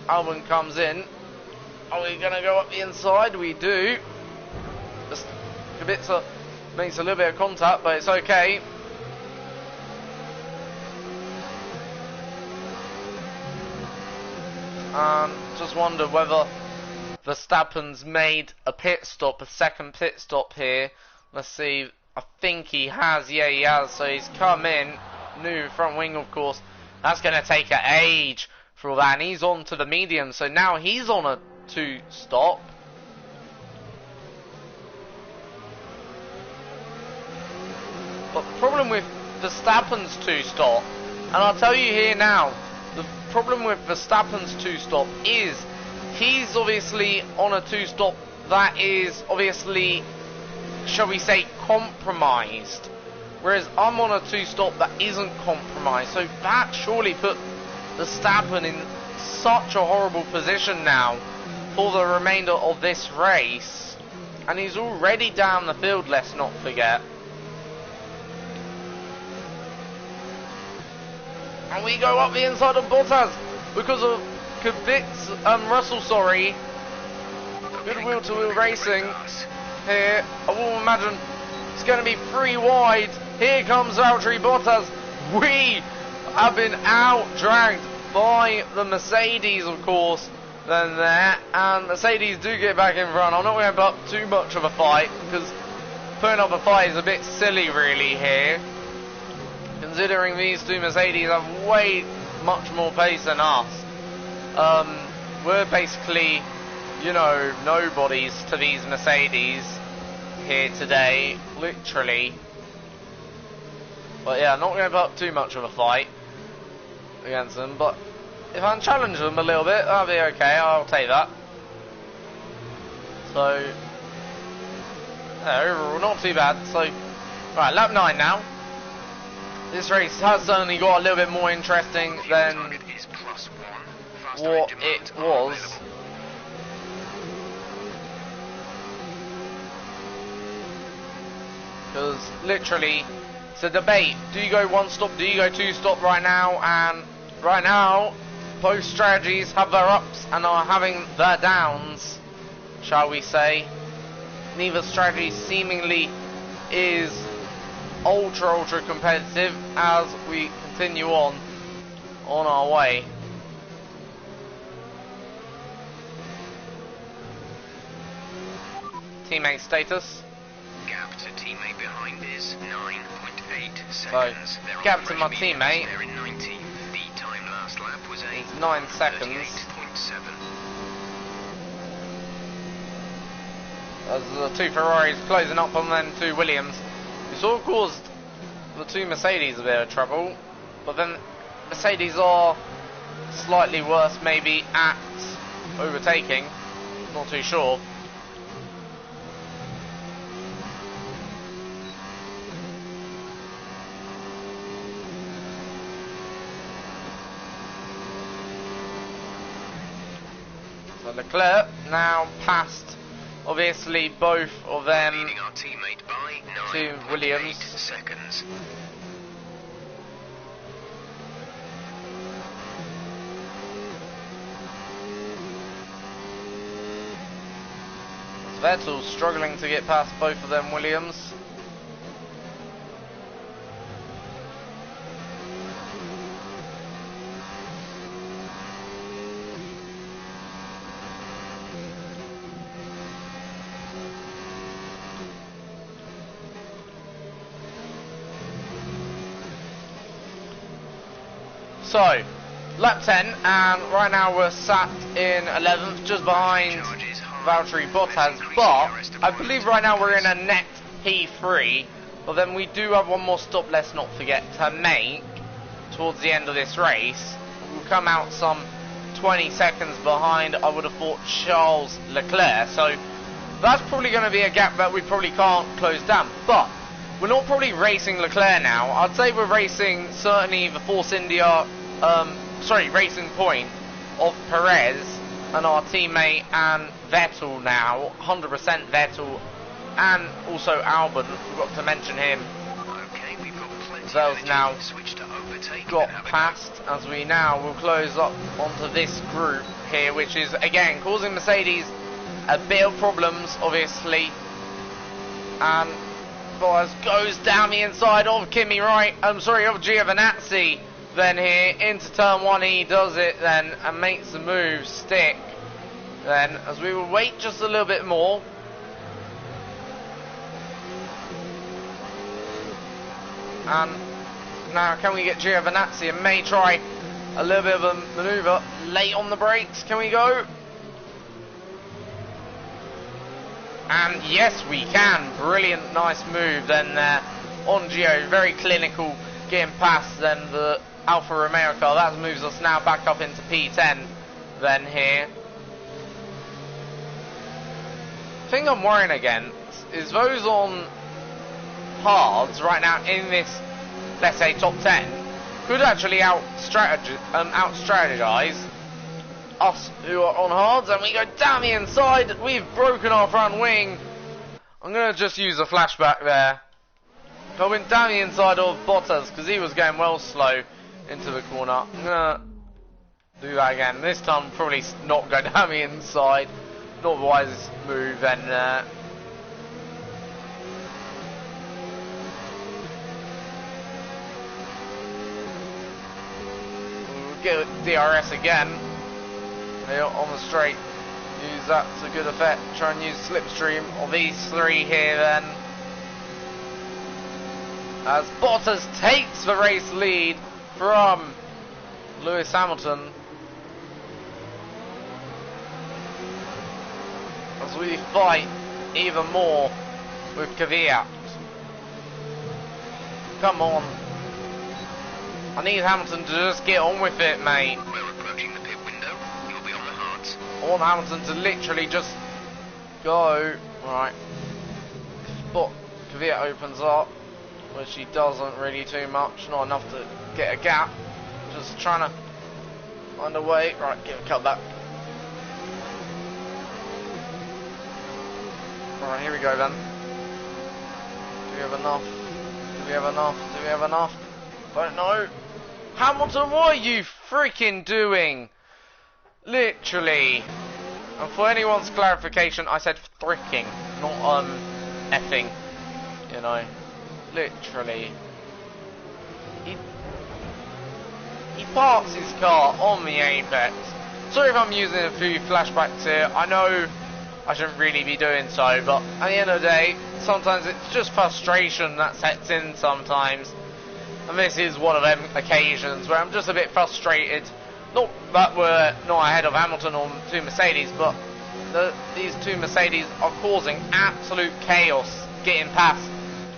Albon comes in. Are we going to go up the inside? We do. Just Kubica makes a little bit of contact, but it's okay. Just wonder whether Verstappen's made a pit stop, a second pit stop here. Let's see. I think he has. Yeah, he has. So he's come in. New front wing, of course. That's going to take an age for all that. And he's on to the medium. So now he's on a 2-stop. But the problem with Verstappen's 2-stop, and I'll tell you here now, the problem with Verstappen's 2-stop is he's obviously on a 2-stop that is obviously, shall we say, compromised. Whereas I'm on a 2-stop that isn't compromised. So that surely put Verstappen in such a horrible position now for the remainder of this race. And he's already down the field, let's not forget. And we go up the inside of Bottas because of Russell, sorry. Good wheel-to-wheel racing here. I will imagine it's going to be 3 wide. Here comes Valtteri Bottas. We have been out-dragged by the Mercedes, of course, then there. And Mercedes do get back in front. I'm not going to put up too much of a fight, because putting up a fight is a bit silly, really, here. Considering these two Mercedes have way much more pace than us. We're basically, you know, nobodies to these Mercedes here today, literally. But yeah, not going to put up too much of a fight against them, but if I can challenge them a little bit, that'll be okay, I'll take that. So, yeah, overall, not too bad. So, right, lap 9 now. This race has certainly got a little bit more interesting than what it was. Because literally, it's a debate. Do you go 1-stop? Do you go 2-stop right now? And right now, both strategies have their ups and are having their downs, shall we say. Neither strategy seemingly is ultra competitive as we continue on our way. Teammate status. Gap to teammate behind is 9.8 seconds. So, gap to my teammate. They're in 90. The time last lap was 9 seconds. 38.7. As the two Ferraris closing up on them two Williams. It's all caused the two Mercedes a bit of trouble, but then Mercedes are slightly worse maybe at overtaking, not too sure. So Leclerc now passed obviously both of them Leading our teammate by to 9.8 Williams. seconds. Vettel struggling to get past both of them Williams. So, lap 10, and right now we're sat in 11th, just behind Valtteri Bottas, but I believe right now we're in a net P3, but then we do have one more stop, let's not forget, to make towards the end of this race. We'll come out some 20 seconds behind, I would have thought, Charles Leclerc, so that's probably going to be a gap that we probably can't close down, but we're not probably racing Leclerc now. I'd say we're racing certainly the Force India, Racing Point of Perez and our teammate and Vettel now, 100% Vettel, and also Albon. Forgot to mention him. Okay, we've got plenty Vettel's of now energy to switch to overtake got and have a past, as we now will close up onto this group here, which is again causing Mercedes a bit of problems, obviously. And Boaz goes down the inside of Kimi of Giovinazzi. Then here into turn 1 he does it then and makes the move stick. Then as we will wait just a little bit more. And now can we get Giovinazzi, and may try a little bit of a manoeuvre late on the brakes. Can we go? And yes, we can. Brilliant, nice move then there on Gio. Very clinical, getting past then the Alfa Romeo car. That moves us now back up into P10 then here. The thing I'm worrying against is those on hards right now in this, let's say, top 10 could actually out-strategize us who are on hards, and we go down the inside. We've broken our front wing. I'm going to just use a flashback there. I went down the inside of Bottas because he was going well slow into the corner. I'm going to do that again. This time probably not go down the inside. Not the wisest move then. We'll get DRS again. On the straight, use that to good effect. Try and use slipstream of these three here then, as Bottas takes the race lead from Lewis Hamilton, as we fight even more with Kvyat. Come on, I need Hamilton to just get on with it, mate. We're approaching the pit window. You'll be on the hards. I want Hamilton to literally just go. Right. But Kvyat opens up, which he doesn't really too much. Not enough to get a gap. Just trying to find a way. Right, get a cut back. Alright, here we go then. Do we have enough? Do we have enough? Do we have enough? Don't know. Hamilton, what are you freaking doing? Literally. And for anyone's clarification, I said fricking, not effing. You know, literally. He parks his car on the apex. Sorry if I'm using a few flashbacks here. I know I shouldn't really be doing so, but at the end of the day, sometimes it's just frustration that sets in sometimes. And this is one of them occasions where I'm just a bit frustrated. Not that we're not ahead of Hamilton or two Mercedes, but these two Mercedes are causing absolute chaos getting past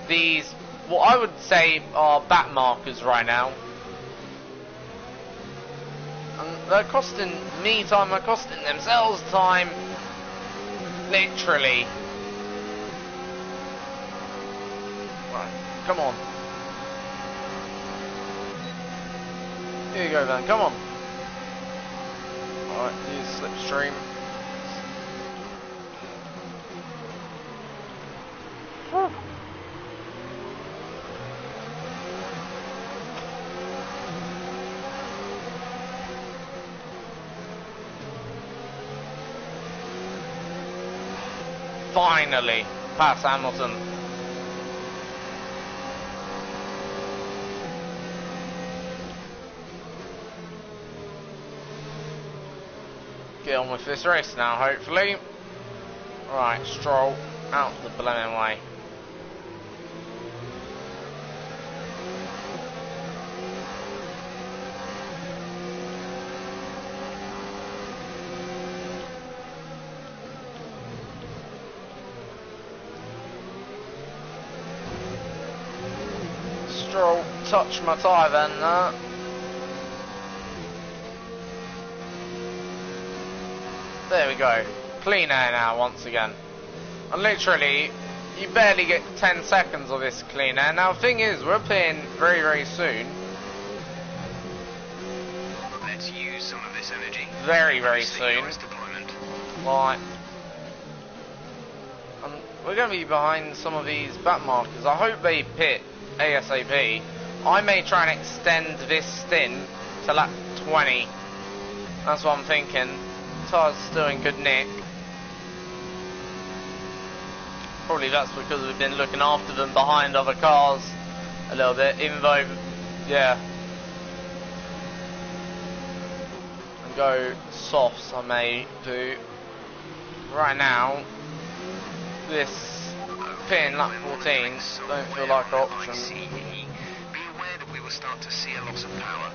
these, what I would say are back markers right now. And they're costing me time, they're costing themselves time. Literally. Right, come on. Here you go then, come on. Alright, use slipstream. finally pass Hamilton. Get on with this race now, hopefully. Right, Stroll out the blooming way. Stroll touched my tyre then. There we go. Clean air now once again. And literally, you barely get 10 seconds of this clean air. Now the thing is, we're playing very, very soon. Let's use some of this energy. Very, very soon. Synchronous deployment. Right. And we're going to be behind some of these back markers. I hope they pit ASAP. I may try and extend this stint to lap 20. That's what I'm thinking. Tyres still in good nick. Probably that's because we've been looking after them behind other cars a little bit, even though, yeah. And go softs I may do. Right now, this pin lap 14 don't feel like an option. Be aware that we will start to see a loss of power.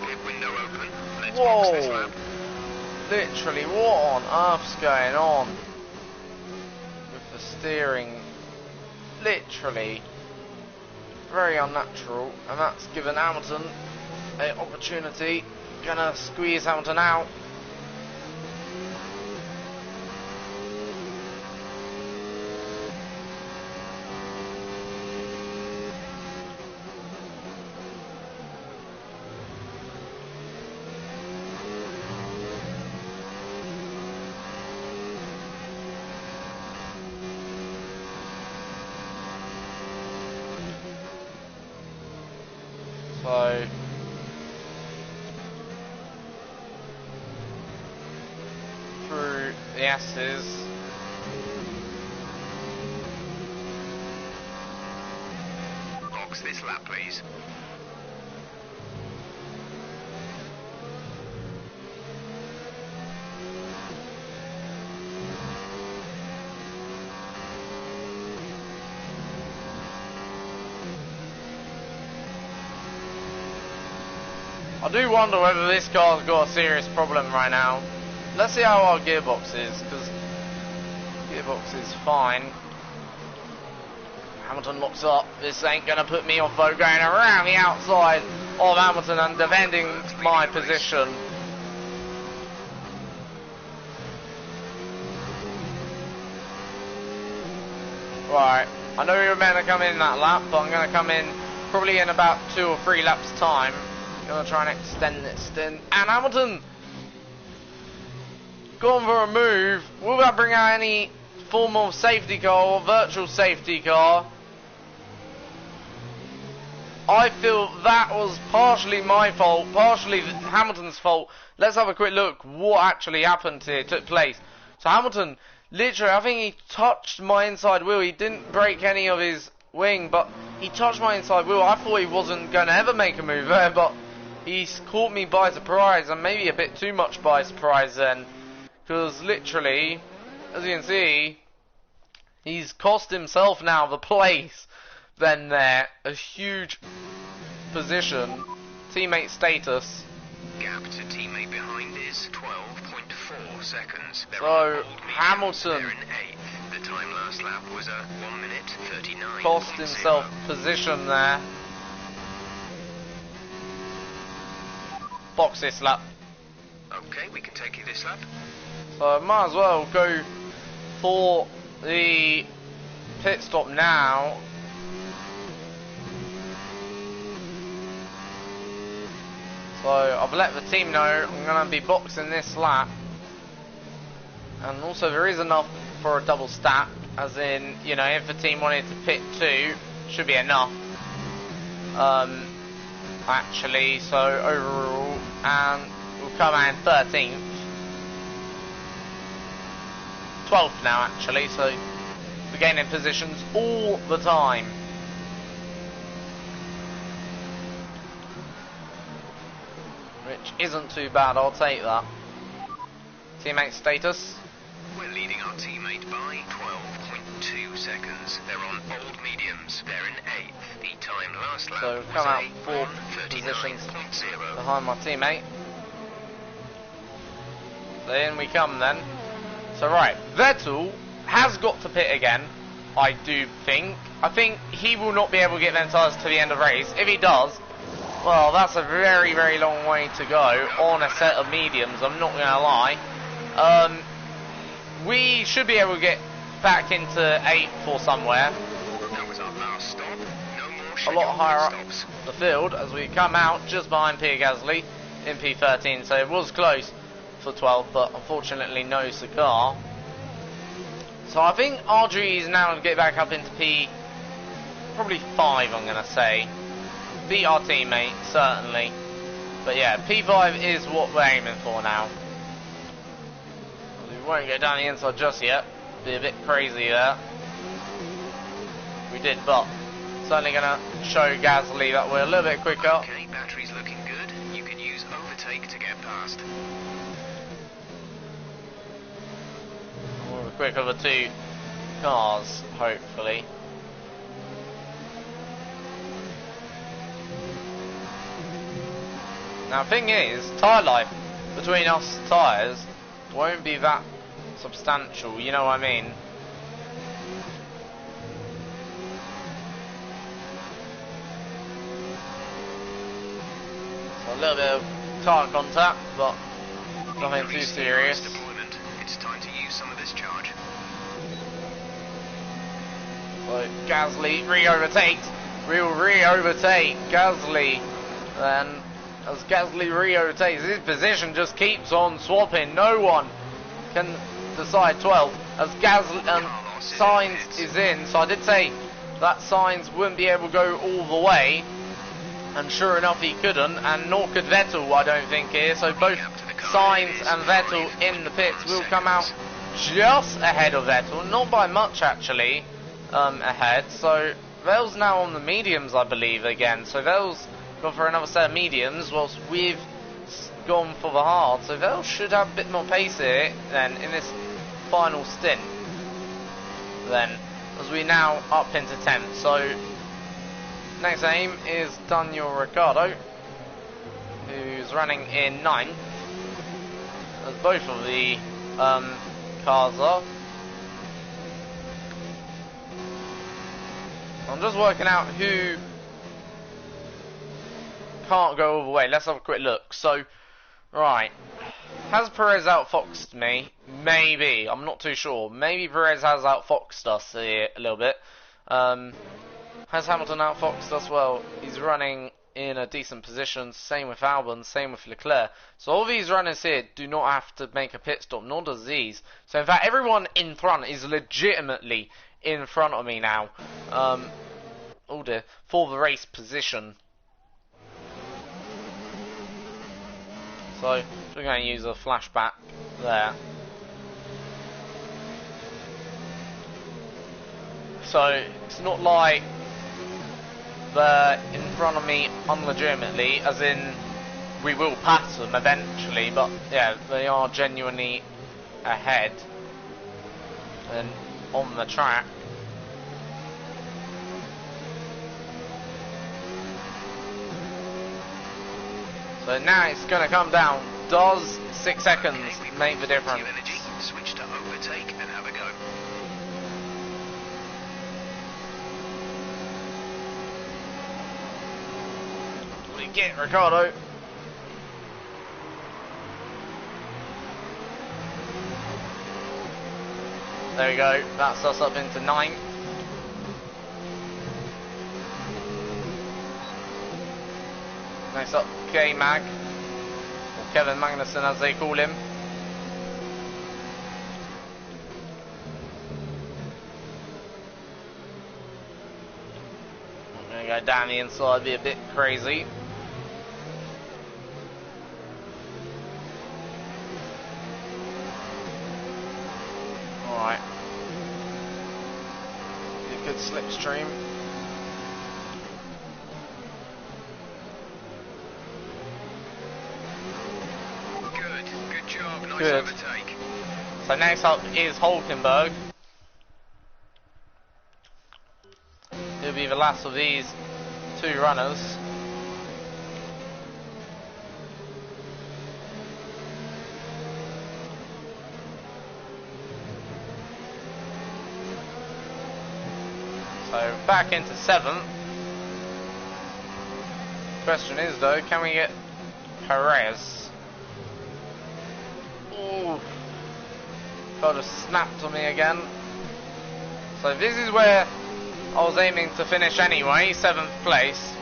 Pit window open. Let's box this lap. Literally, what on earth's going on with the steering? Literally, very unnatural, and that's given Hamilton an opportunity. Gonna squeeze Hamilton out. So through the S's. Box this lap, please. I do wonder whether this car's got a serious problem right now. Let's see how our gearbox is, because gearbox is fine. Hamilton locks up. This ain't going to put me off though, going around the outside of Hamilton and defending my position. Right, I know we were meant to come in that lap, but I'm going to come in probably in about 2 or 3 laps time. Gonna try and extend this stint. And Hamilton gone for a move. Will that bring out any form of safety car or virtual safety car? I feel that was partially my fault, partially Hamilton's fault. Let's have a quick look what actually happened here, took place. So Hamilton, literally, I think he touched my inside wheel. He didn't break any of his wing, but he touched my inside wheel. I thought he wasn't going to ever make a move there, but he's caught me by surprise, and maybe a bit too much by surprise then. Because literally, as you can see, he's cost himself now the place. Then there, a huge position, teammate status. Gap to teammate behind is 12.4 seconds. So, Hamilton they're in 8th. The time last lap was a 1 minute 39. cost himself position there. Box this lap. Okay, we can take you this lap. So I might as well go for the pit stop now. So I've let the team know I'm going to be boxing this lap. And also there is enough for a double stack, as in, you know, if the team wanted to pit 2, should be enough. Actually, so overall, and we'll come out in 13th. 12th now actually, so we're gaining positions all the time. Which isn't too bad, I'll take that. Teammate status. We're leading our teammate by 12.2 seconds. They're on old mediums. They're in 8th. The time last lap So was come out a 4 positions 1:39.0. behind my teammate. So in we come then. So right, Vettel has got to pit again, I do think. I think he will not be able to get them tyres to the end of the race. If he does, well, that's a very, very long way to go on a set of mediums, I'm not going to lie. We should be able to get back into 8th or somewhere. That was our last stop. No more A scheduled lot higher up stops. the field as we come out just behind Pierre Gasly in P13. So it was close for 12, but unfortunately no cigar. So I think our duty is now to get back up into probably 5, I'm going to say. Beat our teammate, certainly. But yeah, P5 is what we're aiming for now. We won't get down the inside just yet. Be a bit crazy there. We did, but certainly going to show Gasly that we're a little bit quicker. Okay, battery's looking good. You can use overtake to get past. We're quicker the 2 cars, hopefully. Now the thing is, tyre life between us tyres won't be that substantial, you know what I mean? So a little bit of tyre contact, but nothing too serious. Deployment. It's time to use some of this charge. So Gasly re-overtakes. We'll re-overtake Gasly. Then as Gasly re-overtakes, his position just keeps on swapping. No one can decide 12. As Gasly Sainz is in, so I did say that Sainz wouldn't be able to go all the way, and sure enough he couldn't, and nor could Vettel, I don't think here. So both Sainz and Vettel in the pits will come out just ahead of Vettel, not by much actually, ahead. So Vettel's now on the mediums, I believe, again. So Vettel's gone for another set of mediums, whilst we've gone for the hard. So Vettel should have a bit more pace here then in this final stint. Then, as we now up into 10th. So next aim is Daniel Ricciardo, who's running in 9th, as both of the cars are. I'm just working out who can't go all the way. Let's have a quick look. So, right, has Perez outfoxed me? Maybe. I'm not too sure. Maybe Perez has outfoxed us here a little bit. Has Hamilton outfoxed us? Well, he's running in a decent position. Same with Albon, same with Leclerc. So all these runners here do not have to make a pit stop, nor does these. So in fact, everyone in front is legitimately in front of me now. Oh dear, for the race position. So we're going to use a flashback there. So it's not like they're in front of me unlegitimately, as in we will pass them eventually, but yeah, they are genuinely ahead and on the track. So now it's going to come down. Does 6 seconds make the difference? Energy. Switch to overtake and have a go. We get Ricciardo. There we go. That's us up into 9th. Next up, K-Mag, or Kevin Magnussen as they call him. I'm going to go down the inside, be a bit crazy. good slipstream. Good job, nice Good. overtake. So next up is Hulkenberg. He'll be the last of these two runners. So back into 7th. Question is though, can we get Perez? Ooh. Car just snapped on me again. So this is where I was aiming to finish anyway, 7th place.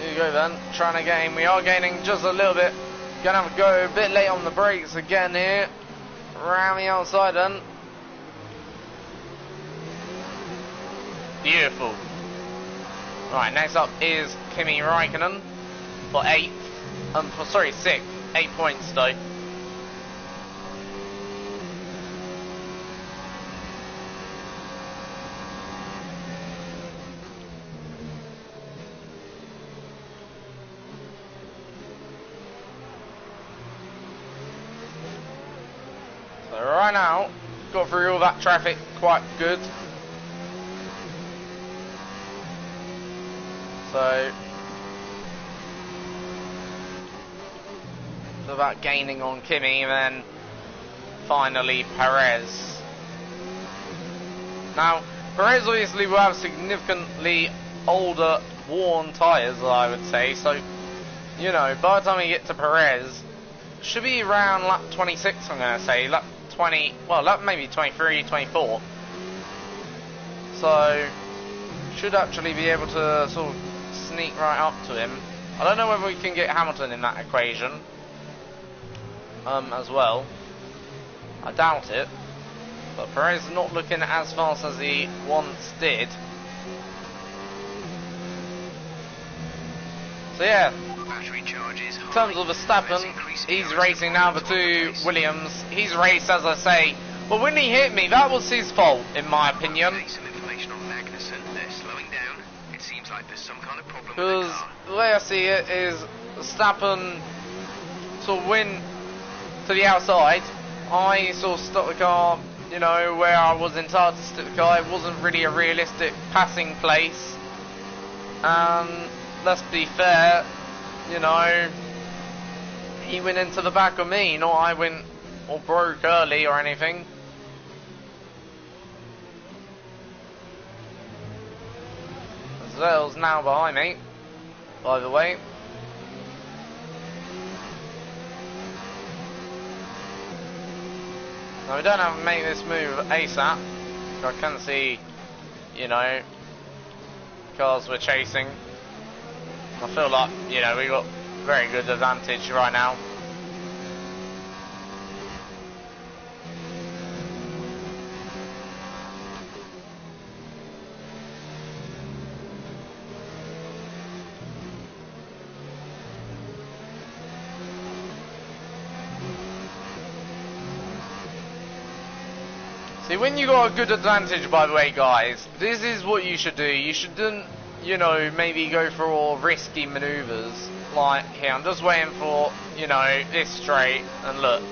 Here you go then, trying to gain. We are gaining just a little bit. Gonna have to go a bit late on the brakes again here. Around the outside then. Beautiful. Right, next up is Kimi Raikkonen for 8th. Sorry, 6th. 8 points though. So right now, got through all that traffic quite good. So it's about gaining on Kimi and then finally Perez. Now Perez obviously will have significantly older worn tyres, I would say, so you know, by the time we get to Perez, should be around lap 26, I'm going to say, lap 20, well lap maybe 23, 24, so should actually be able to sort of sneak right up to him. I don't know whether we can get Hamilton in that equation as well. I doubt it, but Perez is not looking as fast as he once did. So yeah, Battery charges in terms of Verstappen, he's racing now the two Williams. He's raced, as I say, but when he hit me, that was his fault in my opinion. Some information on Magnussen. They're slowing down. It seems like there's some kind of problem with the Because car. the way I see it is Verstappen sort of win to the outside. I sort of stopped the car, you know, where I was entitled to stick the car. It wasn't really a realistic passing place. Let's be fair, you know, he went into the back of me, not I went or broke early or anything. Zell's now behind me, by the way. Now we don't have to make this move ASAP. I can see, you know, cars we're chasing. I feel like, you know, we got very good advantage right now. See, when you got a good advantage, by the way, guys, this is what you should do. You shouldn't, you know, maybe go for all risky maneuvers. Like, here, I'm just waiting for, you know, this straight, and look.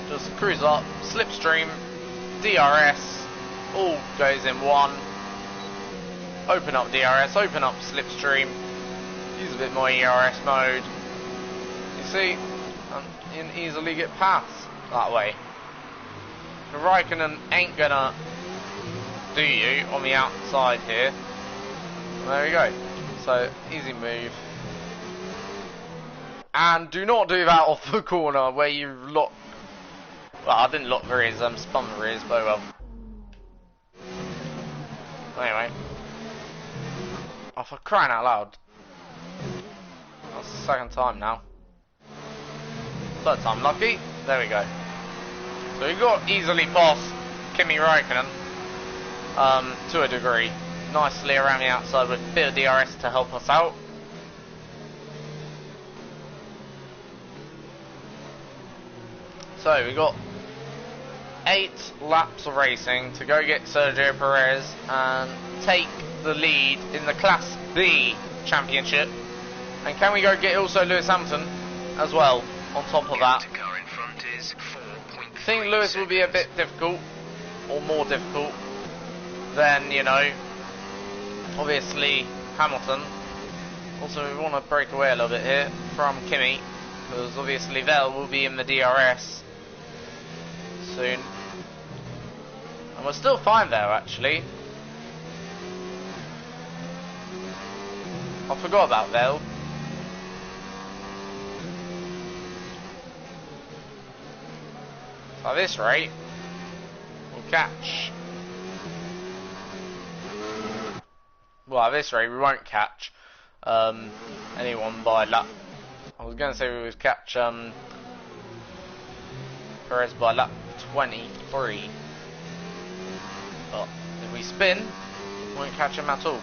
Just cruise up, slipstream, DRS, all goes in one. Open up DRS, open up slipstream, use a bit more ERS mode. You see, you can easily get past that way. Raikkonen ain't gonna do you on the outside here. There we go. So, easy move. And do not do that off the corner where you lock. Well, I didn't lock the rears, spun the rears, but well. Anyway. Oh, for crying out loud. That's the second time now. Third time lucky. There we go. So we got easily past Kimi Raikkonen to a degree. Nicely around the outside with a bit of DRS to help us out. So we got 8 laps of racing to go get Sergio Perez and take the lead in the Class B championship. And can we go get also Lewis Hamilton as well on top of that? Car in front is 4.3 I think Lewis will be a bit difficult, or more difficult than, you know, obviously Hamilton. Also, we want to break away a little bit here from Kimi, because obviously Vettel will be in the DRS soon. And we're still fine there, actually. I forgot about Vettel. So at this rate, we'll catch. Well, at this rate, we won't catch anyone by lap. I was going to say we would catch Perez by lap 23, but if we spin, we won't catch him at all.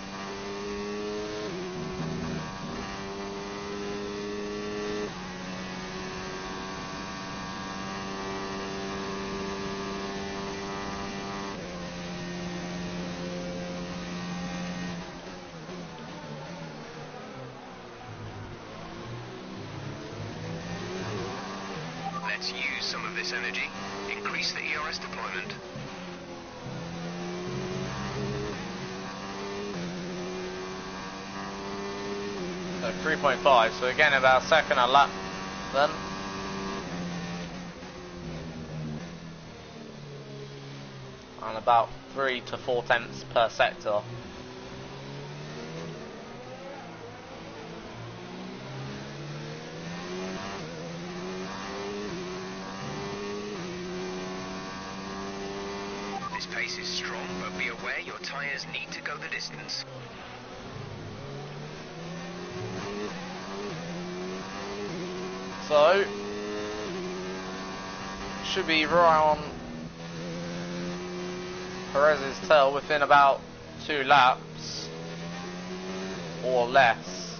Let's use some of this energy. Increase the ERS deployment. So 3.5, so again about a second a lap then. And about 3 to 4 tenths per sector. This pace is strong, but be aware your tyres need to go the distance. So should be right on Perez's tail within about 2 laps or less.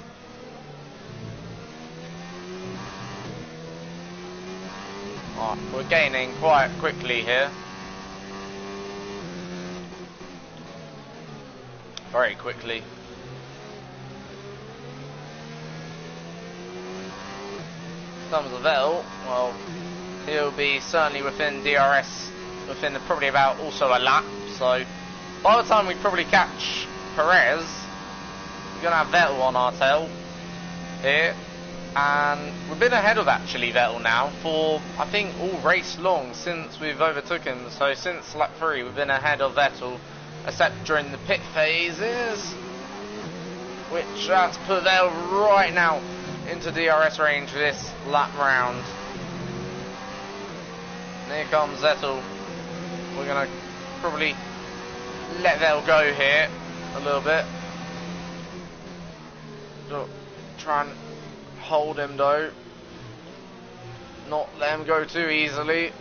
Oh, we're gaining quite quickly here. Very quickly. In terms of Vettel, well, he'll be certainly within DRS within probably about also a lap. So by the time we probably catch Perez, we're gonna have Vettel on our tail here, and we've been ahead of actually Vettel now for I think all race long since we've overtook him. So since lap 3 we've been ahead of Vettel, except during the pit phases, which has put Vettel right now into DRS range for this lap round. And here comes Vettel. We're going to probably let Vettel go here a little bit. Try and hold him though. Not let him go too easily.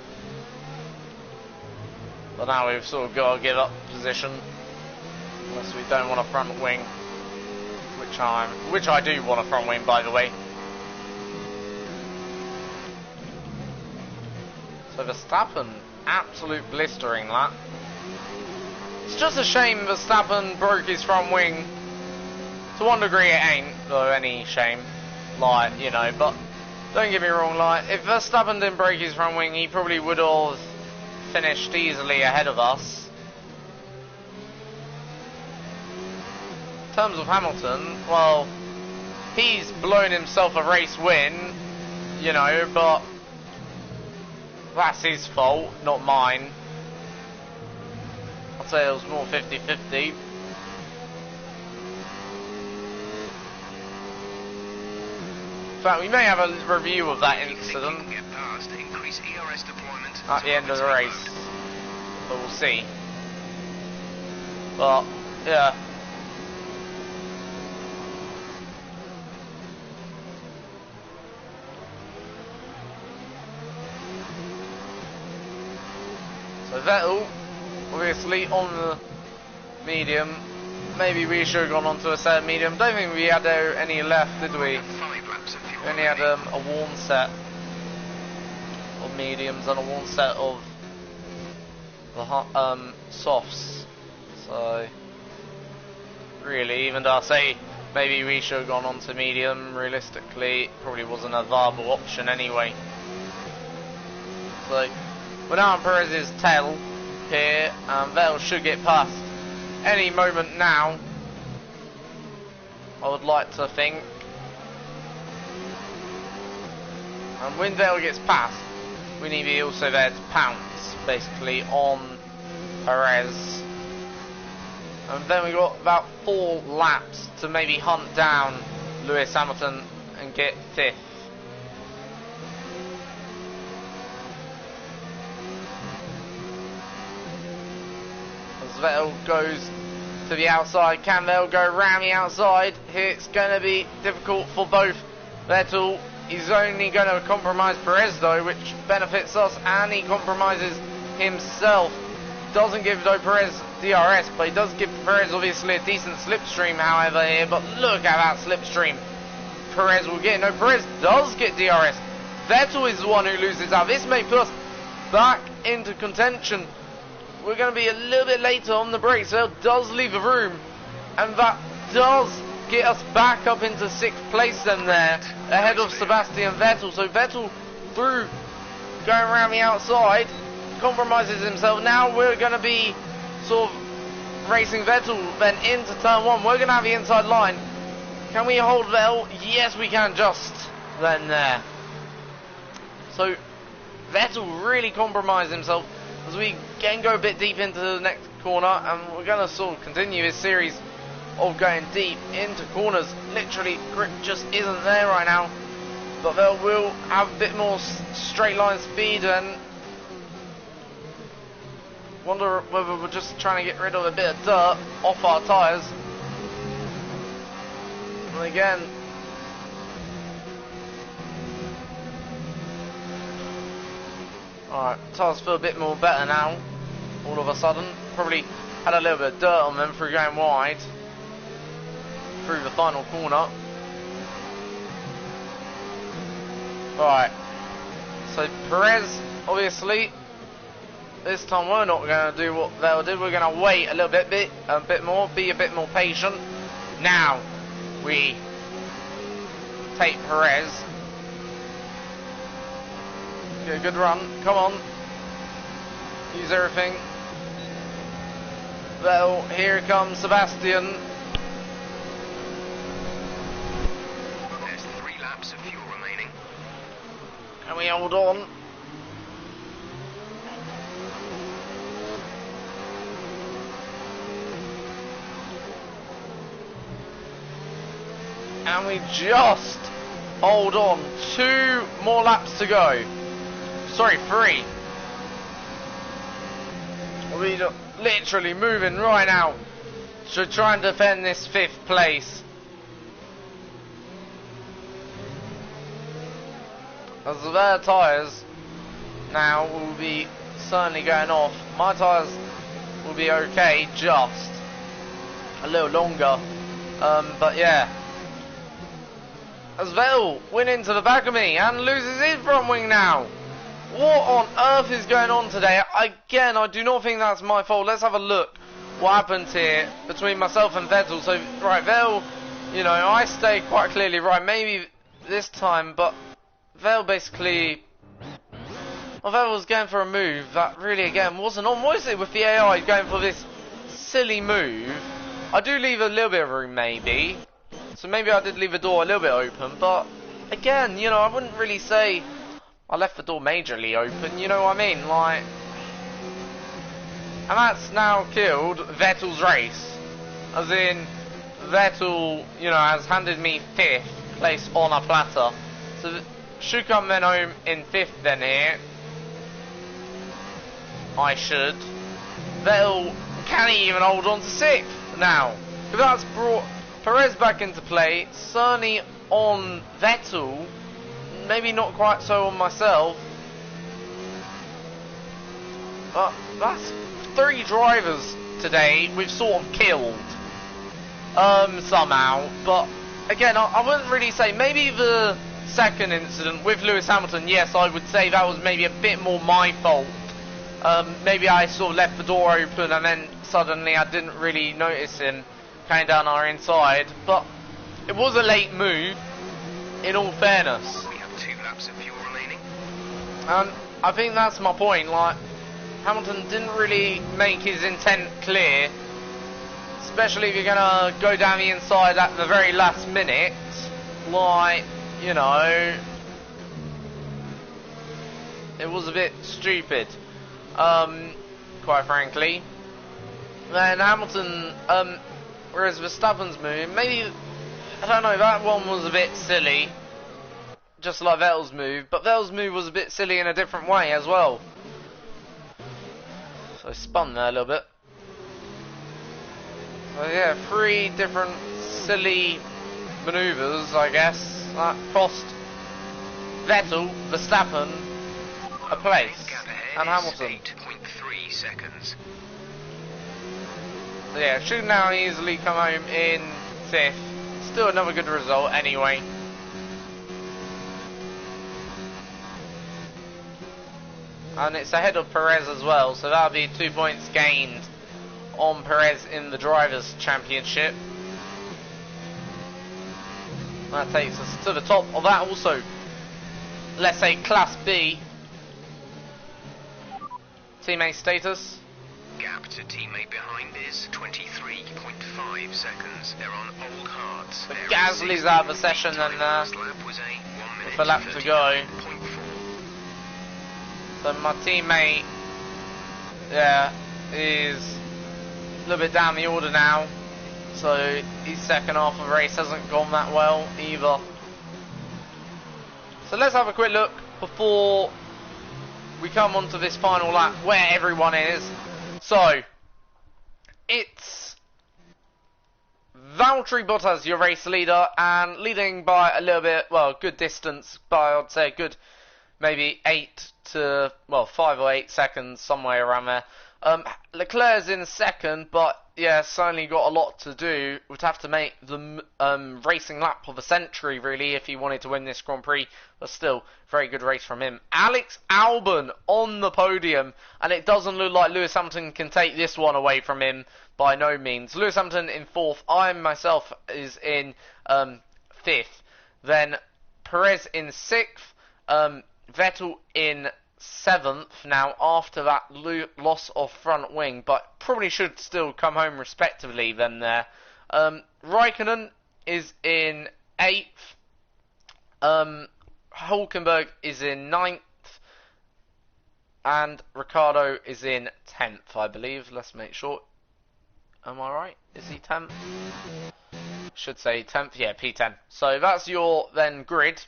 But now we've sort of got to give up position. Unless we don't want a front wing. Which I do want a front wing, by the way. So Verstappen, absolute blistering lap. It's just a shame Verstappen broke his front wing. To one degree it ain't, though, any shame. Like, you know, but don't get me wrong, like, if Verstappen didn't break his front wing, he probably would have finished easily ahead of us. In terms of Hamilton, well, he's blown himself a race win, you know, but that's his fault, not mine. I'd say it was more 50-50. In fact, we may have a review of that incident at the end of the race, but we'll see. But, yeah. So Vettel, obviously on the medium. Maybe we should have gone on to a set medium. Don't think we had any left, did we? We only had a warm set of of mediums and a one set of the softs. So really, even though I say maybe we should have gone on to medium, realistically it probably wasn't a viable option anyway. So we're now on Perez's tail here, and Vettel should get past any moment now, I would like to think. And when Vettel gets past, we need to be also there to pounce basically on Perez. And then we got about 4 laps to maybe hunt down Lewis Hamilton and get 5th. As Vettel goes to the outside, can Vettel go round the outside? It's going to be difficult for both. Vettel, he's only going to compromise Perez though, which benefits us, and he compromises himself. Doesn't give though Perez DRS, but he does give Perez obviously a decent slipstream however here, but look at that slipstream Perez will get. No, Perez does get DRS. Vettel is the one who loses out. This may put us back into contention. We're going to be a little bit later on the brakes, so it does leave a room, and that does get us back up into 6th place then there, ahead of Sebastian Vettel. So Vettel through, going around the outside, compromises himself. Now we're going to be sort of racing Vettel then into turn 1. We're going to have the inside line. Can we hold Vettel? Yes we can, just then there. So Vettel really compromised himself as we can go a bit deep into the next corner, and we're going to sort of continue this series of going deep into corners. Literally grip just isn't there right now, but Vettel will have a bit more straight line speed, and wonder whether we're just trying to get rid of a bit of dirt off our tyres. And again, alright, tyres feel a bit more better now, all of a sudden. Probably had a little bit of dirt on them through going wide, through the final corner. Alright, so Perez, obviously, this time we're not going to do what they'll do. We're going to wait a little bit more, be a bit more patient. Now we take Perez. Get a good run, come on. Use everything. Well, here comes Sebastian. There's 3 laps of fuel remaining. Can we hold on? And we just hold on. 2 more laps to go. Sorry, 3. We're literally moving right now to try and defend this 5th place. As their tyres now will be certainly going off. My tyres will be okay, just a little longer. But yeah. As Vettel went into the back of me and loses his front wing now. What on earth is going on today? Again, I do not think that's my fault. Let's have a look what happened here between myself and Vettel. So, right, Vettel, you know, I stayed quite clearly right, maybe this time, but Vettel basically... Well, Vettel was going for a move that really, again, wasn't on. What is it with the AI going for this silly move? I do leave a little bit of room, maybe. So maybe I did leave the door a little bit open, but again, you know, I wouldn't really say I left the door majorly open, you know what I mean? Like, and that's now killed Vettel's race. As in, Vettel, you know, has handed me 5th place on a platter. So should come then home in 5th then here. I should. Vettel, can he even hold on to 6th now? Because that's brought Perez back into play, certainly on Vettel, maybe not quite so on myself. But that's 3 drivers today we've sort of killed somehow. But again, I wouldn't really say, maybe the second incident with Lewis Hamilton, yes, I would say that was maybe a bit more my fault. Maybe I sort of left the door open and then suddenly I didn't really notice him came down our inside, but it was a late move, in all fairness. We have 2 laps of fuel remaining. And I think that's my point, like, Hamilton didn't really make his intent clear, especially if you're gonna go down the inside at the very last minute, like, you know, it was a bit stupid, quite frankly. Then Hamilton, whereas Verstappen's move, maybe, I don't know, that one was a bit silly, just like Vettel's move, but Vettel's move was a bit silly in a different way as well. So I spun there a little bit. So yeah, 3 different silly manoeuvres, I guess, that cost Vettel, Verstappen, a place, Gap ahead and is Hamilton. 8.3 seconds. So yeah, should now easily come home in 5th. Still another good result anyway. And it's ahead of Perez as well, so that'll be 2 points gained on Perez in the Drivers' Championship. That takes us to the top of that also. Let's say Class B. Teammate status. Gap to teammate behind is 23.5 seconds. They're on old hards. But Gasly's out of the session and with a lap to go. So my teammate, yeah, is a little bit down the order now. So his second half of the race hasn't gone that well either. So let's have a quick look before we come on to this final lap where everyone is. So it's Valtteri Bottas, your race leader, and leading by a little bit, well, good distance, by I'd say a good maybe 8 to, well, 5 or 8 seconds, somewhere around there. Leclerc's in second, but yeah, certainly got a lot to do. Would have to make the racing lap of the century, really, if he wanted to win this Grand Prix. But still, very good race from him. Alex Albon on the podium, and it doesn't look like Lewis Hamilton can take this one away from him by no means. Lewis Hamilton in 4th. I myself is in 5th. Then Perez in 6th. Vettel in 7th now after that loss of front wing, but probably should still come home respectively then there. Raikkonen is in 8th. Hulkenberg is in 9th. And Ricciardo is in 10th, I believe. Let's make sure. Am I right? Is he 10th? Should say 10th. Yeah, P10. So that's your then grid.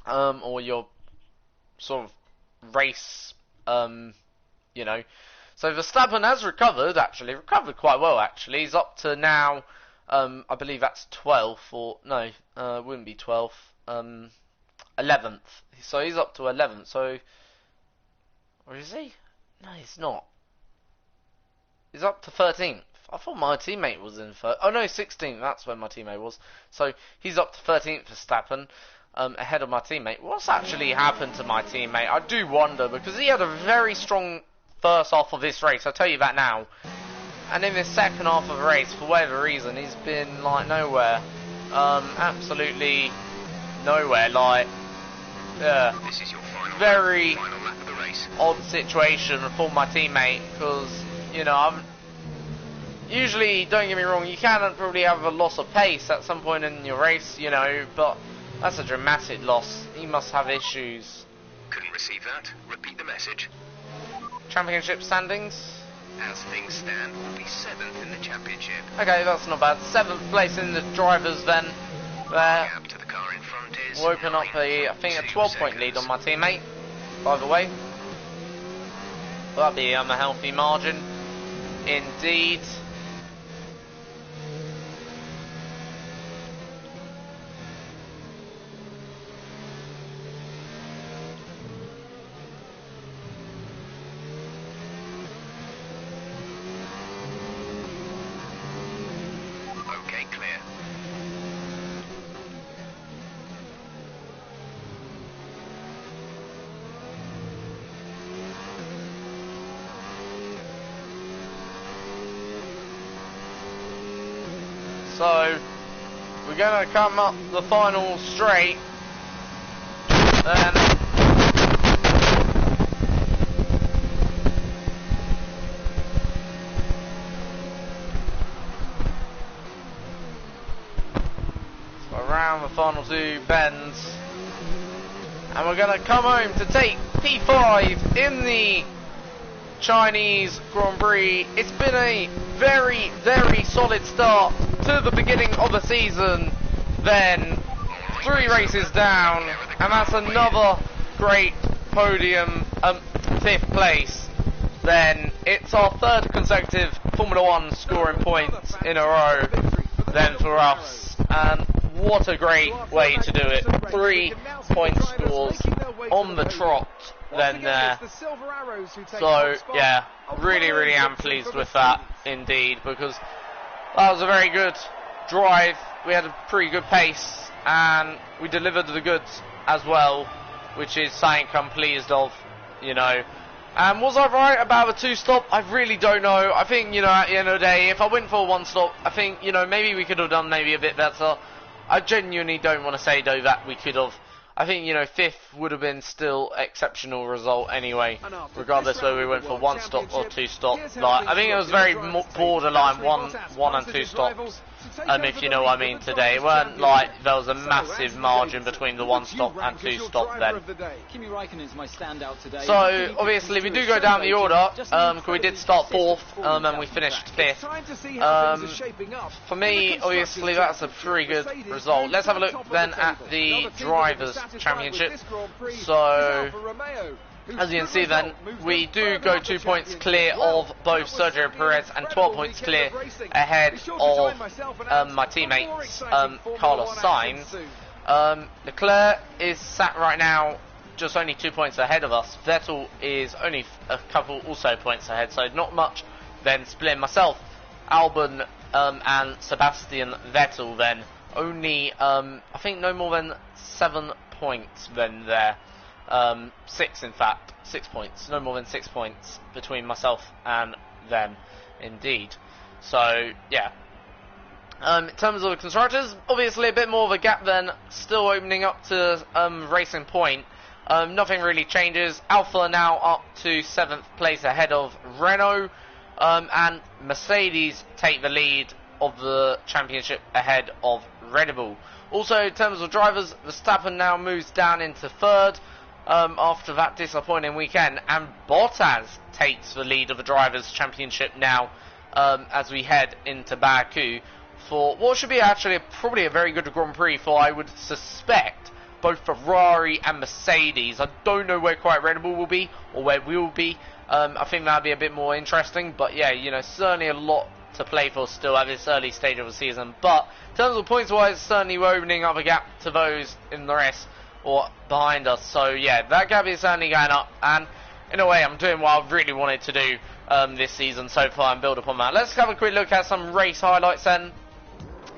Or your sort of race, you know. So Verstappen has recovered quite well actually. He's up to now, I believe that's 12th, or no, it wouldn't be 12th, 11th. So he's up to 11th, so, or is he? No, he's not. He's up to 13th. I thought my teammate was in 13th. Oh no, 16th, that's when my teammate was. So he's up to 13th Verstappen. Ahead of my teammate. What's actually happened to my teammate? I do wonder, because he had a very strong first half of this race, I'll tell you that now. And in this second half of the race, for whatever reason, he's been like nowhere. Absolutely nowhere. Like, This is your final very lap of the race. odd situation for my teammate, because, you know, I'm usually, don't get me wrong, you can probably have a loss of pace at some point in your race, you know, but that's a dramatic loss. He must have issues. Couldn't receive that. Repeat the message. Championship standings. As things stand, we'll be 7th in the championship. Okay, that's not bad. 7th place in the drivers then. There. Gap to the car in front is We'll open up I think a 12-point lead on my teammate, by the way. That'll be a healthy margin. Indeed. So we're gonna come up the final straight, then around the final 2 bends, and we're gonna come home to take P5 in the Chinese Grand Prix. It's been a very, very solid start to the beginning of the season. Then 3 races down, and that's another great podium, 5th place. Then it's our 3rd consecutive Formula 1 scoring points in a row then for us, and what a great way to do it. 3 point scores on the trot then there. So yeah, really am pleased with that indeed, because that was a very good drive. We had a pretty good pace and we delivered the goods as well, which is something I'm pleased of, you know. And was I right about a 2-stop? I really don't know. I think, you know, at the end of the day, if I went for a 1-stop, I think, you know, maybe we could have done maybe a bit better. I genuinely don't want to say though that we could have. I think, you know, 5th would have been still exceptional result anyway, regardless whether we went for 1-stop or 2-stop. Like, I think it was very borderline 1 and 2 stops, if you know what I mean today. It weren't like there was a massive margin between the 1-stop and 2-stop then. So, obviously, we do go down the order, because we did start 4th, and we finished 5th. For me, obviously, that's a pretty good result. Let's have a look then at the Drivers' Championship. So, as you can see then, we do go 2 points clear of both Sergio Perez and 12 points clear ahead of my teammates, Carlos Sainz. Leclerc is sat right now just only 2 points ahead of us. Vettel is only a couple also points ahead, so not much then splitting myself. Albon and Sebastian Vettel then only, I think no more than 7 points then there. 6 in fact, 6 points, no more than 6 points between myself and them indeed. So yeah, in terms of the constructors, obviously a bit more of a gap then, still opening up to Racing Point. Nothing really changes. Alpha now up to 7th place ahead of Renault, and Mercedes take the lead of the championship ahead of Red Bull. Also, in terms of drivers, Verstappen now moves down into 3rd after that disappointing weekend, and Bottas takes the lead of the Drivers' Championship now as we head into Baku for what should be actually probably a very good Grand Prix for, I would suspect, both Ferrari and Mercedes. I don't know where quite Red Bull will be or where we will be. I think that'll be a bit more interesting, but yeah, you know, certainly a lot to play for still at this early stage of the season. But in terms of points wise, certainly we're opening up a gap to those in the rest or behind us. So yeah, that gap is certainly going up, and in a way I'm doing what I really wanted to do this season so far and build upon that. Let's have a quick look at some race highlights then.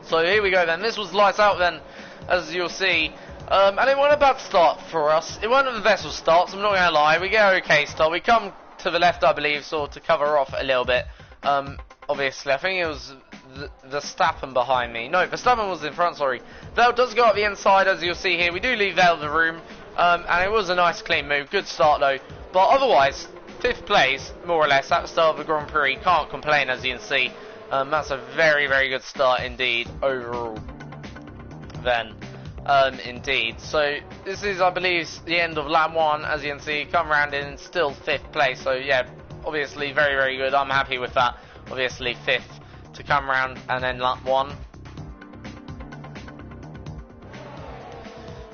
So here we go then. This was lights out then, as you'll see. And it wasn't a bad start for us. It wasn't the Vettel starts, I'm not going to lie. We get an okay start. We come to the left, I believe, so to cover off a little bit. Obviously, I think it was Verstappen behind me. No, Verstappen was in front, sorry. Vettel does go up the inside, as you'll see here. We do leave Vettel the room, and it was a nice clean move. Good start, though. But otherwise, 5th place, more or less, at the start of the Grand Prix. Can't complain, as you can see. That's a very, very good start indeed, overall. Then, indeed. So, this is, I believe, the end of lap 1, as you can see. Come round in, still 5th place. So, yeah, obviously, very, very good. I'm happy with that. Obviously, 5th to come round and then lap 1.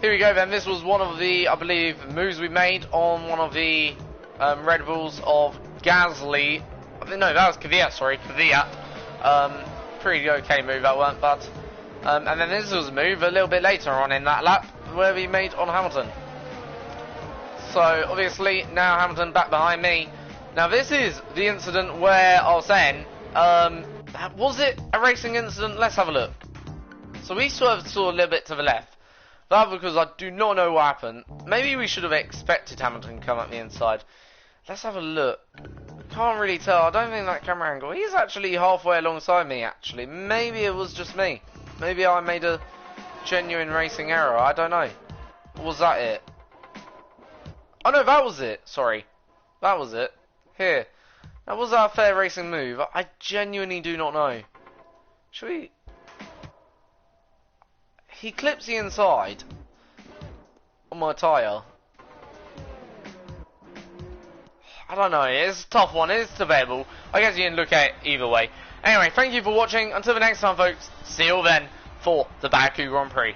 Here we go then. This was one of the, I believe, moves we made on one of the Red Bulls of Gasly. No, that was Kvyat, sorry, Kvyat. Pretty okay move that weren't, but and then this was a move a little bit later on in that lap where we made on Hamilton. So obviously now Hamilton back behind me. Now this is the incident where I was saying, was it a racing incident? Let's have a look. So we swerved a little bit to the left. That because I do not know what happened. Maybe we should have expected Hamilton to come up the inside. Let's have a look. can't really tell. I don't think that camera angle. He's actually halfway alongside me, actually. Maybe it was just me. Maybe I made a genuine racing error. I don't know. Was that it? Oh no, that was it. Sorry. That was it. Here. Now, was that a fair racing move? I genuinely do not know. Should we... He clips the inside on my tyre. I don't know, it's a tough one, it's debatable. I guess you can look at it either way. Anyway, thank you for watching. Until the next time, folks, see you all then for the Baku Grand Prix.